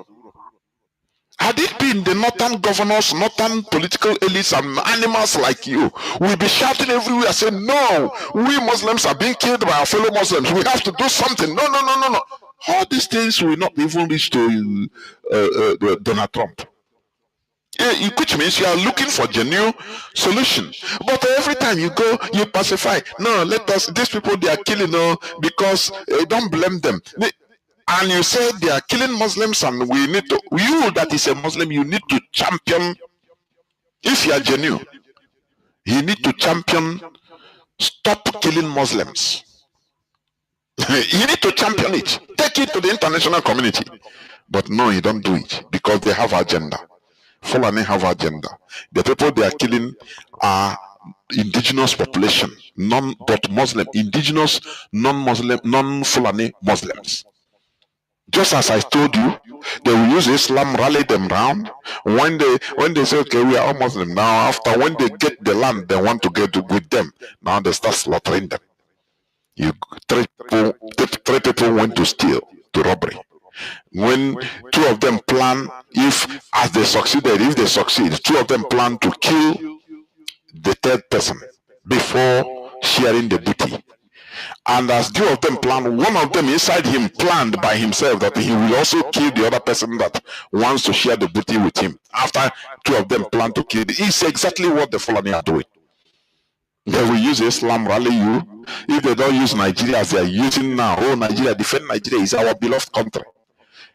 [SPEAKER 2] Had it been the northern governors, northern political elites and animals like you, we'd be shouting everywhere saying, no, we Muslims are being killed by our fellow Muslims. We have to do something. No. All these things will not even reach to Donald Trump. Which means you are looking for genuine solution. But every time you go, you pacify. No, these people, they are killing because don't blame them. And you say they are killing Muslims, and you that is a Muslim, you need to champion. If you are genuine, you need to champion, stop killing Muslims. You need to champion it. Take it to the international community. But no, you don't do it because they have agenda. Fulani have agenda. The people they are killing are indigenous population, but Muslim, indigenous, non-Muslim, non-Fulani Muslims. Just as I told you, they will use Islam, rally them round. When they say, okay, we are all Muslim now, after when they get the land, they want to get with them. Now they start slaughtering them. Three people went to steal, to robbery. When two of them plan, if they succeed, two of them plan to kill the third person before sharing the booty. And as two of them plan, one of them inside him planned by himself that he will also kill the other person that wants to share the booty with him. After two of them plan to kill, it's exactly what the Fulani are doing. They will use Islam, rally you. If they don't use Nigeria as they are using now, oh, Nigeria, defend Nigeria is our beloved country.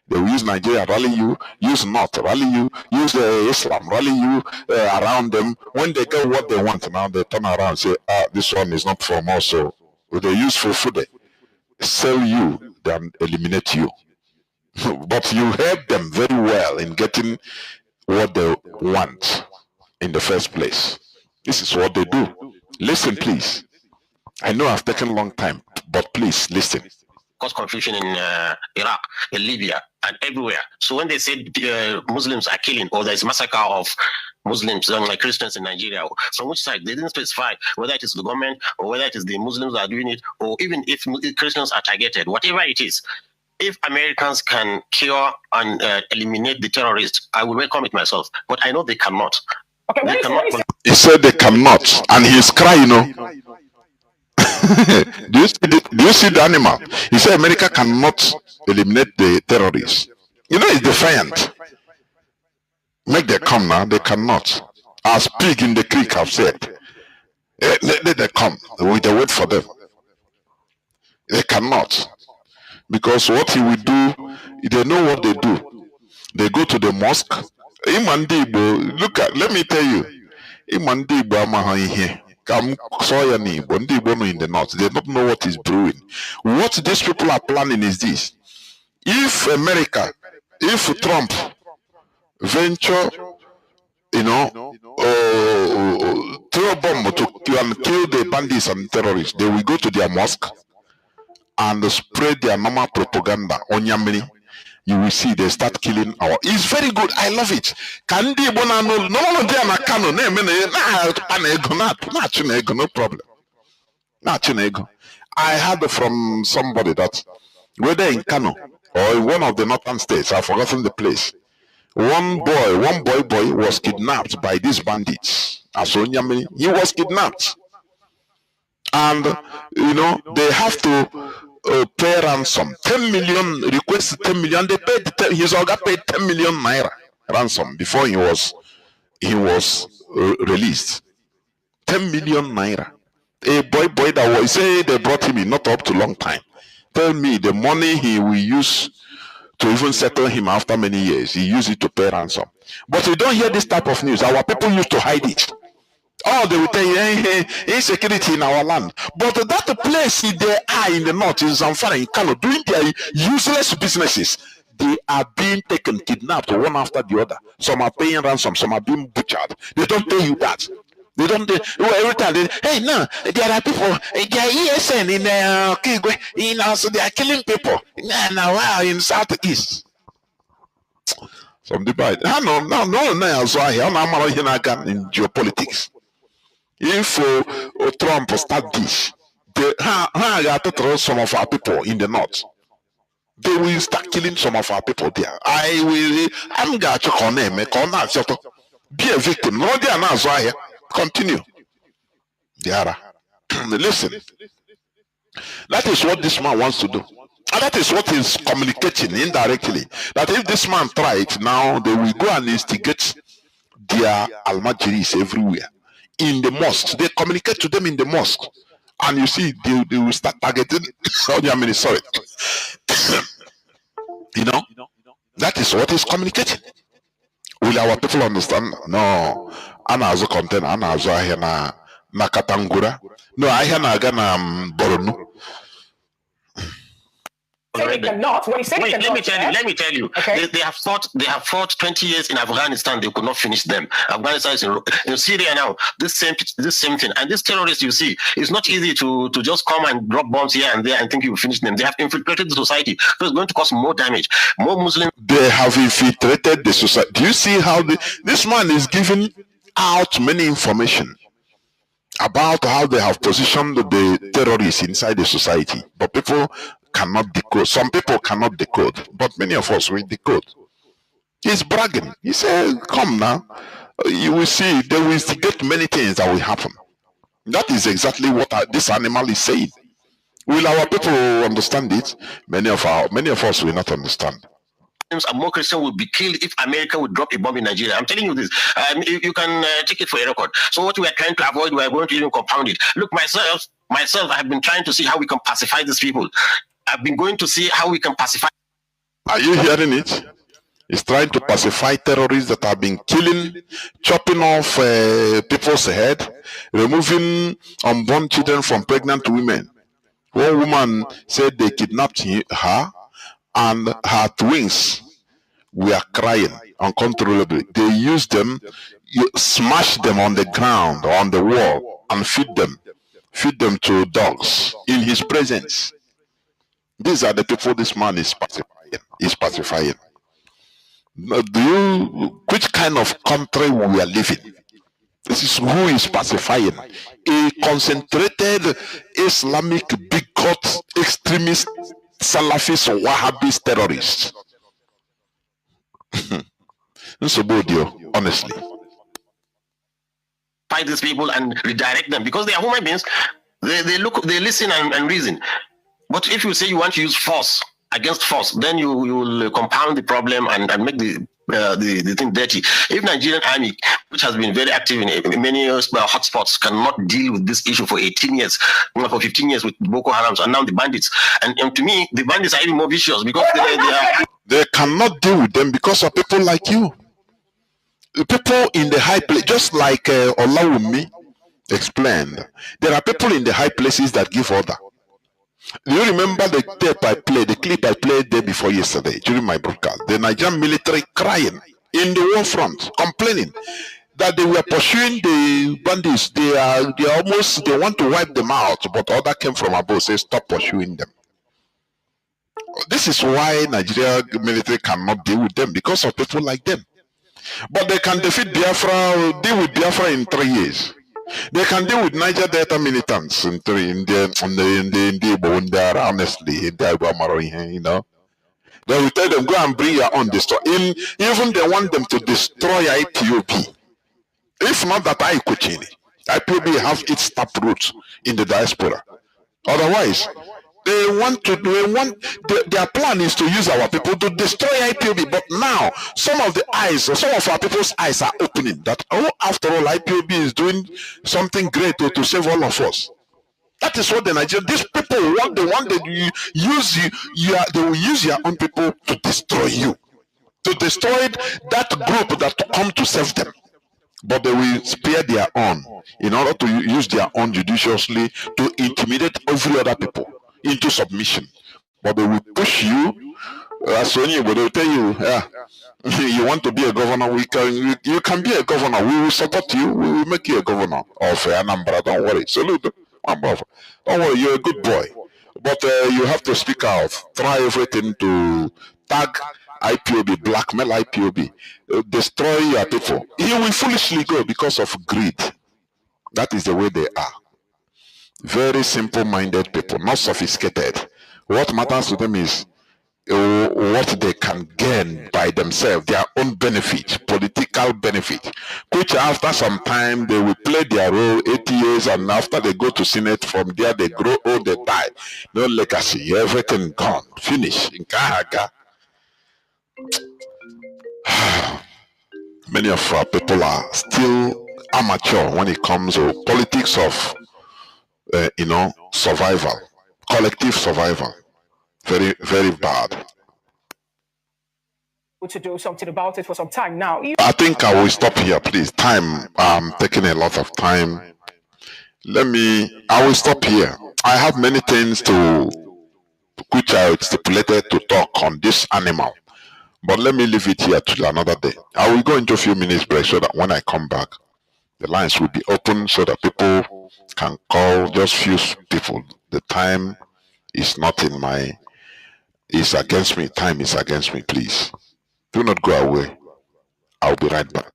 [SPEAKER 2] They will use Nigeria, rally you, use North, rally you, use Islam, rally you around them. When they get what they want, now they turn around and say, this one is not from us, so they use for food, sell you, then eliminate you. But you help them very well in getting what they want in the first place. This is what they do. Listen, please. I know I've taken a long time, but please listen.
[SPEAKER 8] Cause confusion in Iraq, in Libya, and everywhere. So when they say Muslims are killing, or there's massacre of Muslims, like Christians in Nigeria, from which side? They didn't specify whether it is the government or whether it is the Muslims that are doing it, or even if Christians are targeted, whatever it is. If Americans can cure and eliminate the terrorists, I will welcome it myself. But I know they cannot.
[SPEAKER 9] Okay,
[SPEAKER 8] they cannot.
[SPEAKER 2] He said they cannot, and he's crying, do you see the animal? He said America cannot eliminate the terrorists. It's defiant. Make them come now, they cannot. As pig in the creek have said, let them come. We they wait for them. They cannot. Because what he will do, they know what they do. They go to the mosque. Imandibo, look at, let me tell you, Imandibo amaha here. Come soya Igbo, Ndi Igbo no in the north. They don't know what is brewing. What these people are planning is this. If America, if Trump venture, throw a bomb to kill the bandits and terrorists, they will go to their mosque and spread their normal propaganda on Yamini. You will see they start killing our. It's very good. I love it. Kandi Bonano, no Kanu, no problem. I heard from somebody that whether in Kanu or in one of the northern states, I've forgotten the place. One boy was kidnapped by these bandits. He was kidnapped. And, they have to pay ransom. 10 million, request 10 million. They paid, his organ paid 10 million naira ransom before he was released. 10 million naira. A boy that was, say they brought him in not up to long time. Tell me the money he will use to even settle him after many years. He used it to pay ransom. But we don't hear this type of news. Our people used to hide it. Oh, they will tell you, hey, insecurity in our land. But that place they are in the north, in Zamfara, in Kano, doing their useless businesses, they are being taken, kidnapped one after the other. Some are paying ransom, some are being butchered. They don't tell you that. They don't. Every time hey, no, there are people. They are ESN in Kigwe. So they are killing people. Now, in southeast. Some debate. No. So I am in geopolitics. If Trump start this, some of our people in the north, they will start killing some of our people there. I'm going to call them. Be a victim. No, they are not so here. Continue. Diara. Listen. That is what this man wants to do. And that is what he's communicating indirectly. That if this man try it now, they will go and instigate their almajiris everywhere. In the mosque. They communicate to them in the mosque. And you see, they will start targeting. Sorry. That is what he's communicating. Will our people understand? No. Ana azo content, ana azo ahia na Katangura. No, ahia na aga na Borno.
[SPEAKER 9] Let
[SPEAKER 8] me tell you. Okay. They have fought 20 years in Afghanistan. They could not finish them. Afghanistan is in Syria now. This same thing. And these terrorists, you see, it's not easy to just come and drop bombs here and there and think you will finish them. They have infiltrated the society, so it's going to cause more damage. More Muslims.
[SPEAKER 2] They have infiltrated the society. Do you see how this man is giving out many information about how they have positioned the terrorists inside the society, but people cannot decode. Some people cannot decode, but many of us will decode. He's bragging. He said, come now, you will see, they will instigate many things that will happen. That is exactly what this animal is saying. Will our people understand it? Many of us will not understand.
[SPEAKER 8] And more Christians would be killed if America would drop a bomb in Nigeria. I'm telling you this. You can take it for a record. So what we are trying to avoid, we are going to even compound it. Look, myself, I have been trying to see how we can pacify these people. I've been going to see how we can pacify.
[SPEAKER 2] Are you hearing it? He's trying to pacify terrorists that have been killing, chopping off people's head, removing unborn children from pregnant women. One woman said they kidnapped her and her twins were crying uncontrollably. They used them, smash them on the ground or on the wall and feed them to dogs in his presence. These are the people this man is pacifying. Which kind of country we are living? This is who is pacifying. A concentrated Islamic bigot, extremist, Salafist, or Wahhabist terrorists. Honestly.
[SPEAKER 8] Fight these people and redirect them because they are human beings. They listen and reason. But if you say you want to use force against force, then you will compound the problem and make the the thing dirty. If Nigerian army, which has been very active in many hotspots, cannot deal with this issue for 18 years, for 15 years with Boko Haram, and now the bandits. And to me, the bandits are even more vicious because
[SPEAKER 2] they cannot deal with them because of people like you. The people in the high place, just like Olawumi explained, there are people in the high places that give order. Do you remember the tape I played, the clip I played day before yesterday during my broadcast? The Nigerian military crying in the war front, complaining that they were pursuing the bandits. They want to wipe them out, but order came from above, say stop pursuing them. This is why Nigeria military cannot deal with them, because of people like them. But they can defeat Biafra, deal with Biafra in 3 years. They can deal with Niger Delta militants in the honestly, you know. They will tell them, go and bring your own destroy. Even they want them to destroy IPOB. If not that IPOB have its taproot in the diaspora. Otherwise, their plan is to use our people to destroy IPOB. But now, some of our people's eyes are opening that, after all, IPOB is doing something great to save all of us. That is what these people want. They want to use you. They will use your own people to destroy you, to destroy that group that come to save them. But they will spare their own in order to use their own judiciously to intimidate every other people into submission. But they will push you, but they'll tell you, you want to be a governor, you can be a governor, we will support you, we will make you a governor of Anambra, don't worry. Salute, don't worry, you're a good boy. But you have to speak out, try everything to tag IPOB, blackmail IPOB, destroy your people. You will foolishly go because of greed. That is the way they are. Very simple-minded people, not sophisticated. What matters to them is what they can gain by themselves, their own benefit, political benefit, which after some time they will play their role 80 years, and after they go to Senate, from there they grow old, they die. No legacy, everything gone, finish. Many of our people are still amateur when it comes to politics of survival, collective survival. Very, very bad.
[SPEAKER 9] To do something about it for some time now.
[SPEAKER 2] I think I will stop here, please. I'm taking a lot of time. I will stop here. I have many things which I stipulated to talk on this animal. But let me leave it here till another day. I will go into a few minutes break so that when I come back, the lines will be open so that people can call, just few people. The time is not in it's against me. Time is against me, please. Do not go away. I'll be right back.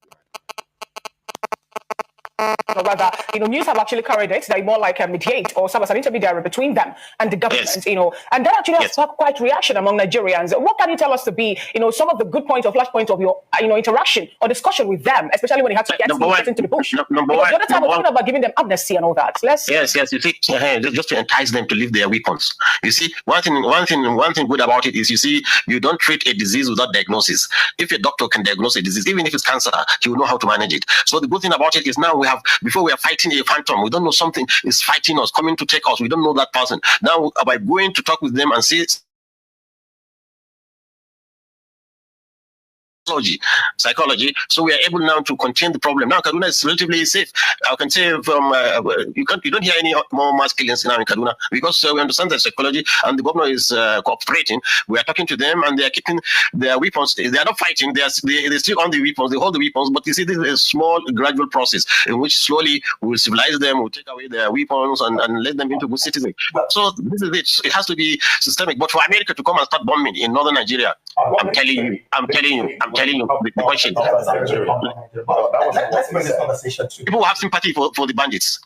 [SPEAKER 9] Or rather, news have actually carried it. They more like a mediate or serve as an intermediary between them and the government, and that actually has sparked quite reaction among Nigerians. What can you tell us to be, some of the good points or flash points of your, interaction or discussion with them, especially when you had to get into the bush? The other time we're talking about giving them amnesty and all that. Yes.
[SPEAKER 8] You see, just to entice them to leave their weapons. You see, one thing good about it is, you see, you don't treat a disease without diagnosis. If a doctor can diagnose a disease, even if it's cancer, he will know how to manage it. So the good thing about it is now before we are fighting a phantom, we don't know something is fighting us, coming to take us. We don't know that person. Now, by going to talk with them and see psychology, so we are able now to contain the problem. Now Kaduna is relatively safe. I can say from you don't hear any more mass killings now in Kaduna, because we understand the psychology and the governor is cooperating. We are talking to them and they are keeping their weapons. They are not fighting. They're still on the weapons. They hold the weapons, but you see, this is a small gradual process in which slowly we will civilize them, we'll take away their weapons and let them into good citizens. So this is it. It has to be systemic. But for America to come and start bombing in northern Nigeria, I'm telling you the question.
[SPEAKER 10] Let's bring this conversation to
[SPEAKER 8] people who have sympathy for the bandits.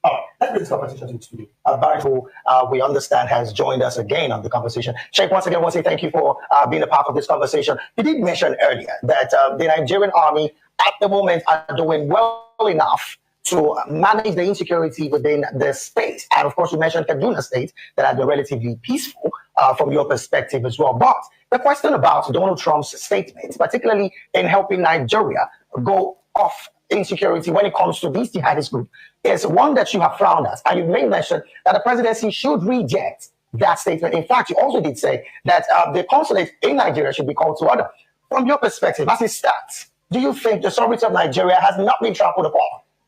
[SPEAKER 10] Let's bring this conversation to the studio. Barry, who we understand has joined us again on the conversation. Sheikh, once again, I want to say thank you for being a part of this conversation. You did mention earlier that the Nigerian army at the moment are doing well enough to manage the insecurity within the state. And of course, you mentioned Kaduna State that had been relatively peaceful from your perspective as well. But the question about Donald Trump's statements, particularly in helping Nigeria go off insecurity when it comes to these jihadist groups, is one that you have frowned at. And you made mention that the presidency should reject that statement. In fact, you also did say that the consulate in Nigeria should be called to order. From your perspective, as it stands, do you think the sovereignty of Nigeria has not been trampled upon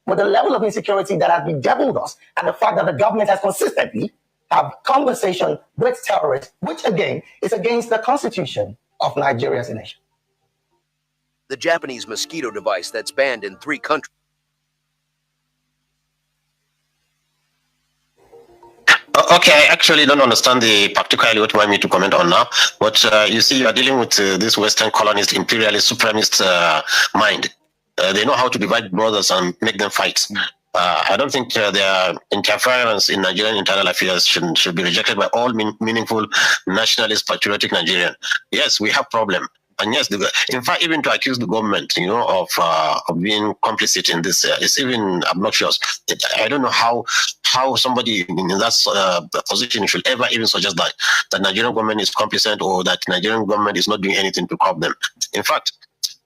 [SPEAKER 10] with the level of insecurity that has bedeviled us and the fact that the government has consistently have conversation with terrorists, which again is against the constitution of Nigeria as a nation?
[SPEAKER 11] The Japanese mosquito device that's banned in 3 countries.
[SPEAKER 8] Okay, I actually don't understand particularly what you want me to comment on now. But you see, you are dealing with this Western colonist, imperialist, supremacist mind. They know how to divide brothers and make them fight. I don't think their interference in Nigerian internal affairs should be rejected by all meaningful nationalist, patriotic Nigerian. Yes, we have problem. And yes, in fact, even to accuse the government, of being complicit in this is even obnoxious. I don't know how somebody in that position should ever even suggest that the Nigerian government is complicit or that Nigerian government is not doing anything to curb them. In fact,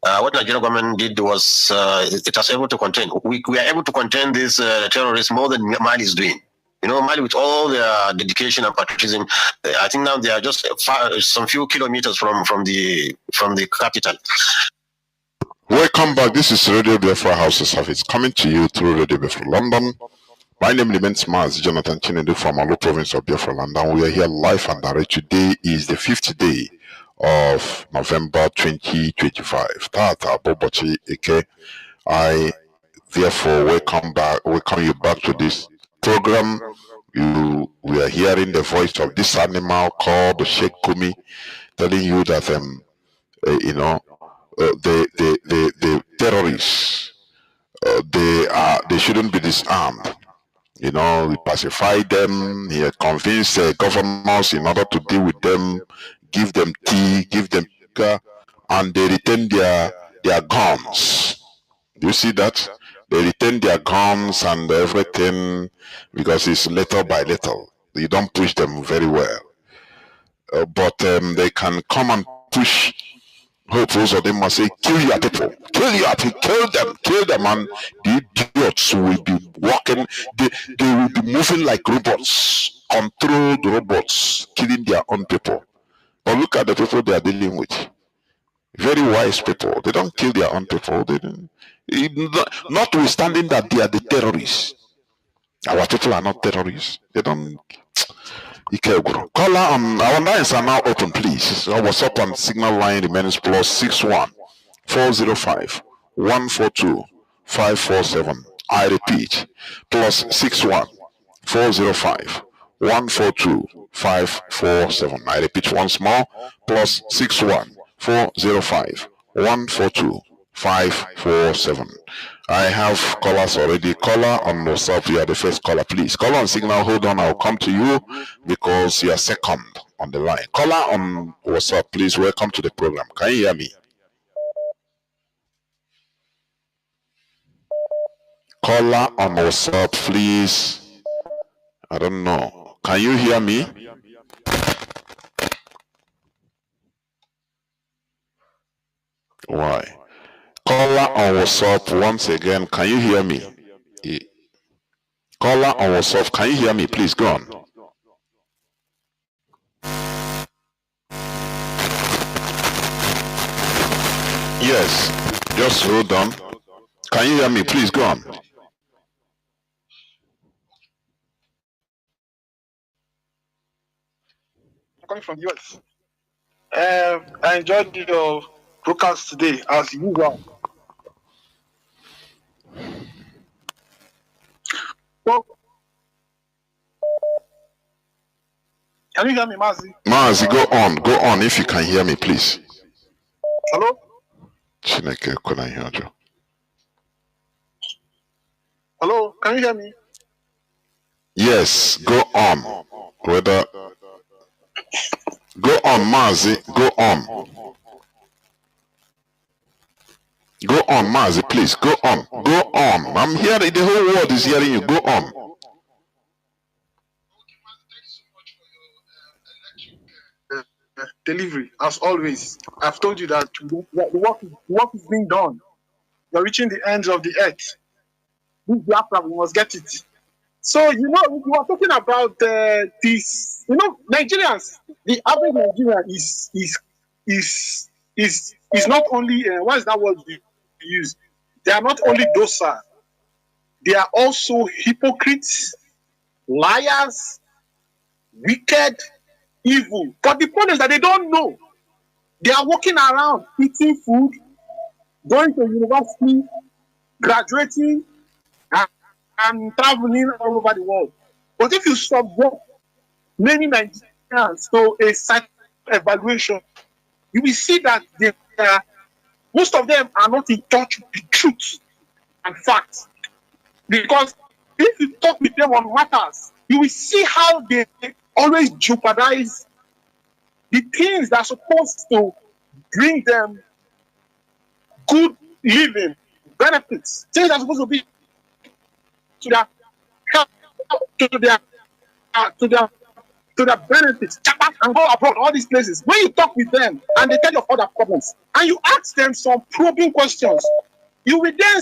[SPEAKER 8] what Nigerian government did was it was able to contain. We are able to contain these terrorists more than Mali is doing. Mali, with all their dedication and patriotism, I think now they are just some few kilometers from the capital.
[SPEAKER 2] Welcome back. This is Radio Biafra House of Service coming to you through Radio Biafra London. My name remains Mazi Jonathan Chinedu from Alo province of Biafra London. We are here live and direct. Today is the 5th day of November 2025. Tata Bobochi Eke. I therefore welcome you back to this program. We are hearing the voice of this animal called the Sheikh Kumi, telling you that the terrorists they shouldn't be disarmed. We pacify them. He convinced governors in order to deal with them, give them tea, give them sugar, and they retain their guns. Do you see that? They retain their guns and everything because it's little by little. You don't push them very well. But they can come and push. Hopefuls of them must say, kill your people, kill them, and the idiots will be walking, they will be moving like robots, controlled robots, killing their own people. But look at the people they are dealing with. Very wise people. They don't kill their own people. Notwithstanding that they are the terrorists. Our people are not terrorists. They don't. Caller on our lines are now open, please. Our WhatsApp and signal line remains +61 405 142 547. I repeat, +61 405 142 547. I repeat once more, +61 405 142 547. I have callers already. Caller on WhatsApp, you are the first caller, please. Caller on signal, hold on, I'll come to you because you are second on the line. Caller on WhatsApp, please, welcome to the program. Can you hear me? Caller on WhatsApp, please. I don't know. Can you hear me? Why? Caller on WhatsApp, once again, can you hear me? Caller on WhatsApp, can you hear me? Please go on. Yes, just hold on. Can you hear me? Please go on.
[SPEAKER 12] I'm coming from the US. I enjoyed your broadcast today as usual. Well, can you hear me, Mazi?
[SPEAKER 2] Mazi, go on if you can hear me, please.
[SPEAKER 12] Hello? Hello, can you hear me?
[SPEAKER 2] Yes, go on. Go on, Mazi, go on. Go on, Mazi, please, go on. Go on. I'm hearing, the whole world is hearing you. Go on.
[SPEAKER 12] delivery, as always. I've told you that the work is being done. We're reaching the ends of the earth. This Biafra, we must get it. So, you are talking about this. Nigerians, the average Nigerian is not only, what is that word we use? They are not only docile, they are also hypocrites, liars, wicked, evil. But the point is that they don't know. They are walking around eating food, going to university, graduating, and traveling all over the world. But if you subject many Nigerians to a site evaluation, you will see that most of them are not in touch with the truth and facts. Because if you talk with them on matters, you will see how they always jeopardize the things that are supposed to bring them good living, benefits, things that are supposed to be to their help, to their benefits, and go abroad, all these places. When you talk with them and they tell you of other problems, and you ask them some probing questions, you will then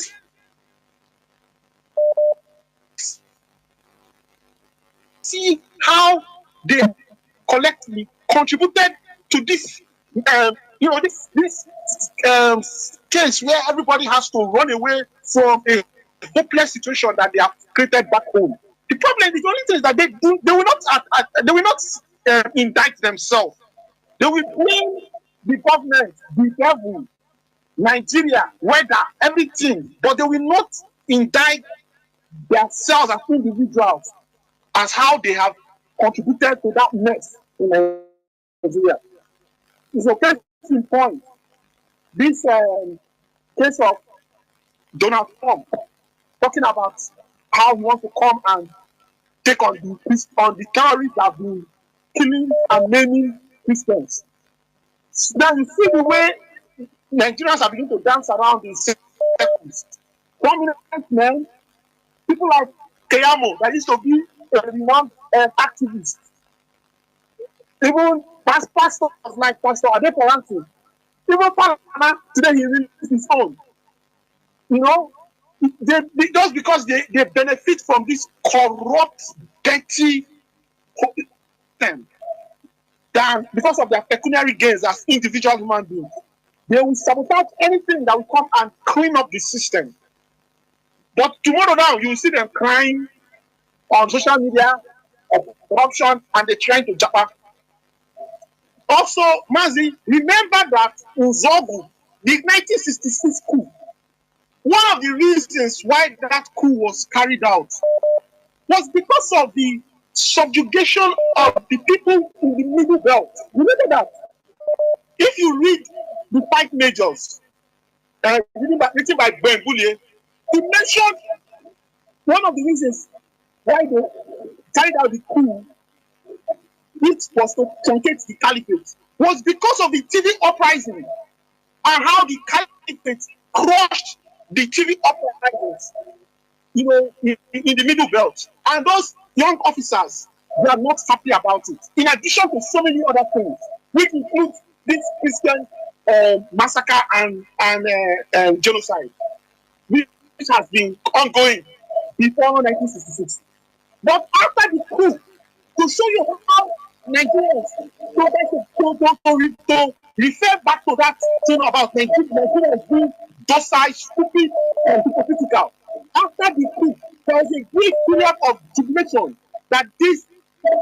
[SPEAKER 12] see how they collectively contributed to this, this case where everybody has to run away from a hopeless situation that they have created back home. The problem is, the only thing is that they will not indict themselves. They will blame the government, the devil, Nigeria, weather, everything, but they will not indict themselves as individuals as how they have contributed to that mess in Nigeria. It's a case in point. This case of Donald Trump talking about how he wants to come and take on the terrorists that have been killing and maiming Christians. Now you see the way Nigerians are beginning to dance around in circles. Prominent men, people like Keyamo, that used to be a renowned activist. Even pastors like Pastor Adeporanti. Even Panama, today he released his own. Just because they benefit from this corrupt, dirty system, than because of their pecuniary gains as individual human beings. They will sabotage anything that will come and clean up the system. But tomorrow now, you will see them crying on social media of corruption, and they're trying to jump up. Also, Mazi, remember that in Zogu, the 1966 coup, one of the reasons why that coup was carried out was because of the subjugation of the people in the Middle Belt. Remember that? If you read the 5 majors, written by Ben Boulier, he mentioned one of the reasons why they carried out the coup, which was to truncate the caliphate, was because of the TV uprising and how the caliphate crushed the TV uprisings, in the Middle Belt. And those young officers, they are not happy about it. In addition to so many other things, which includes this Christian massacre and genocide, which has been ongoing before 1966. But after the coup, to show you how Nigerians to refer back to that thing about Nigerians being docile, stupid, and hypocritical. After the coup, there was a great period of jubilation that these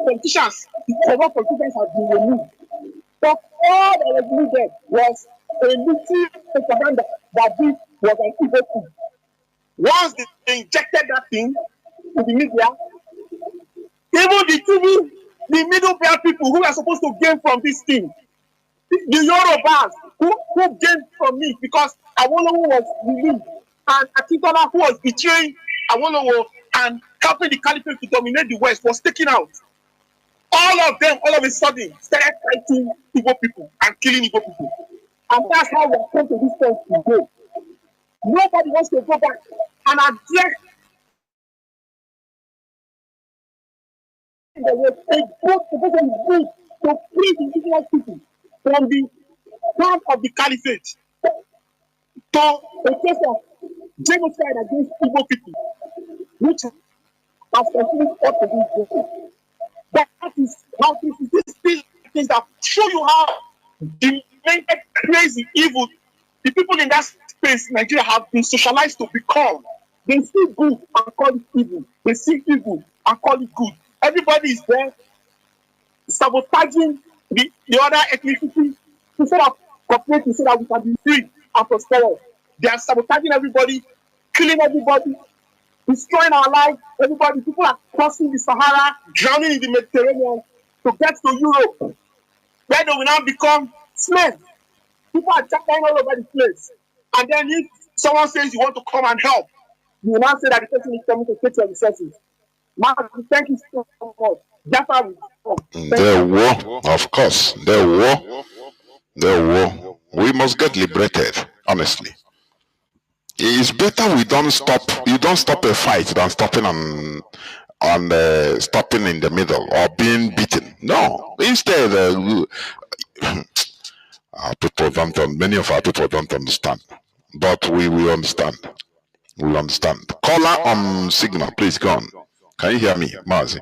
[SPEAKER 12] politicians, the corrupt politicians, have been removed. But all that was needed was a little propaganda that this was an evil coup. Once they injected that thing to the media, even the TV, the middle belt people who are supposed to gain from this thing, the Yorubas who gained from it because Awolowo was released, and Akintola, who was betraying Awolowo and helping the caliphate to dominate the West, was taken out. All of them, all of a sudden, started fighting Igbo people and killing Igbo people. And that's how we come to this point to go. Nobody wants to go back and address there was a good to free indigenous people. from the time of the caliphate to a case of genocide against Igbo people, which has continued up to this day. That is how these things that show you how demented, crazy, evil the people in that space in Nigeria have been socialized to become. They see good and call it evil. They see evil and call it good. Everybody is there sabotaging the other ethnicity instead of cooperating so that we can be free and prosperous. They are sabotaging everybody, killing everybody, destroying our lives. Everybody, people are crossing the Sahara, drowning in the Mediterranean to get to Europe, where they will now become slaves. People are jumping all over the place. And then if someone says you want to come and help, you will now say that the person is coming to take your resources. Mark, thank you so much. Biafra will come.
[SPEAKER 2] There were, of course, there were. We must get liberated, honestly. It's better we don't stop. You don't stop a fight than stopping stopping in the middle or being beaten. No, instead, our people don't. Many of our people don't understand, but we will understand. We will understand. Caller on signal, please go on. Can you hear me, Mazi?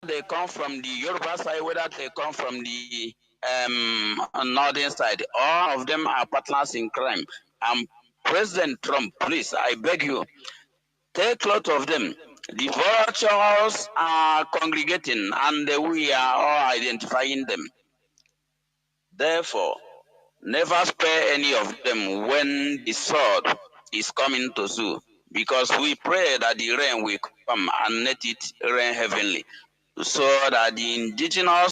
[SPEAKER 13] they come from the Yoruba side, whether they come from the northern side, all of them are partners in crime. President Trump, please, I beg you, take a lot of them. The vultures are congregating and we are all identifying them. Therefore, never spare any of them when the sword is coming to Zoo, because we pray that the rain will come and let it rain heavenly, so that the indigenous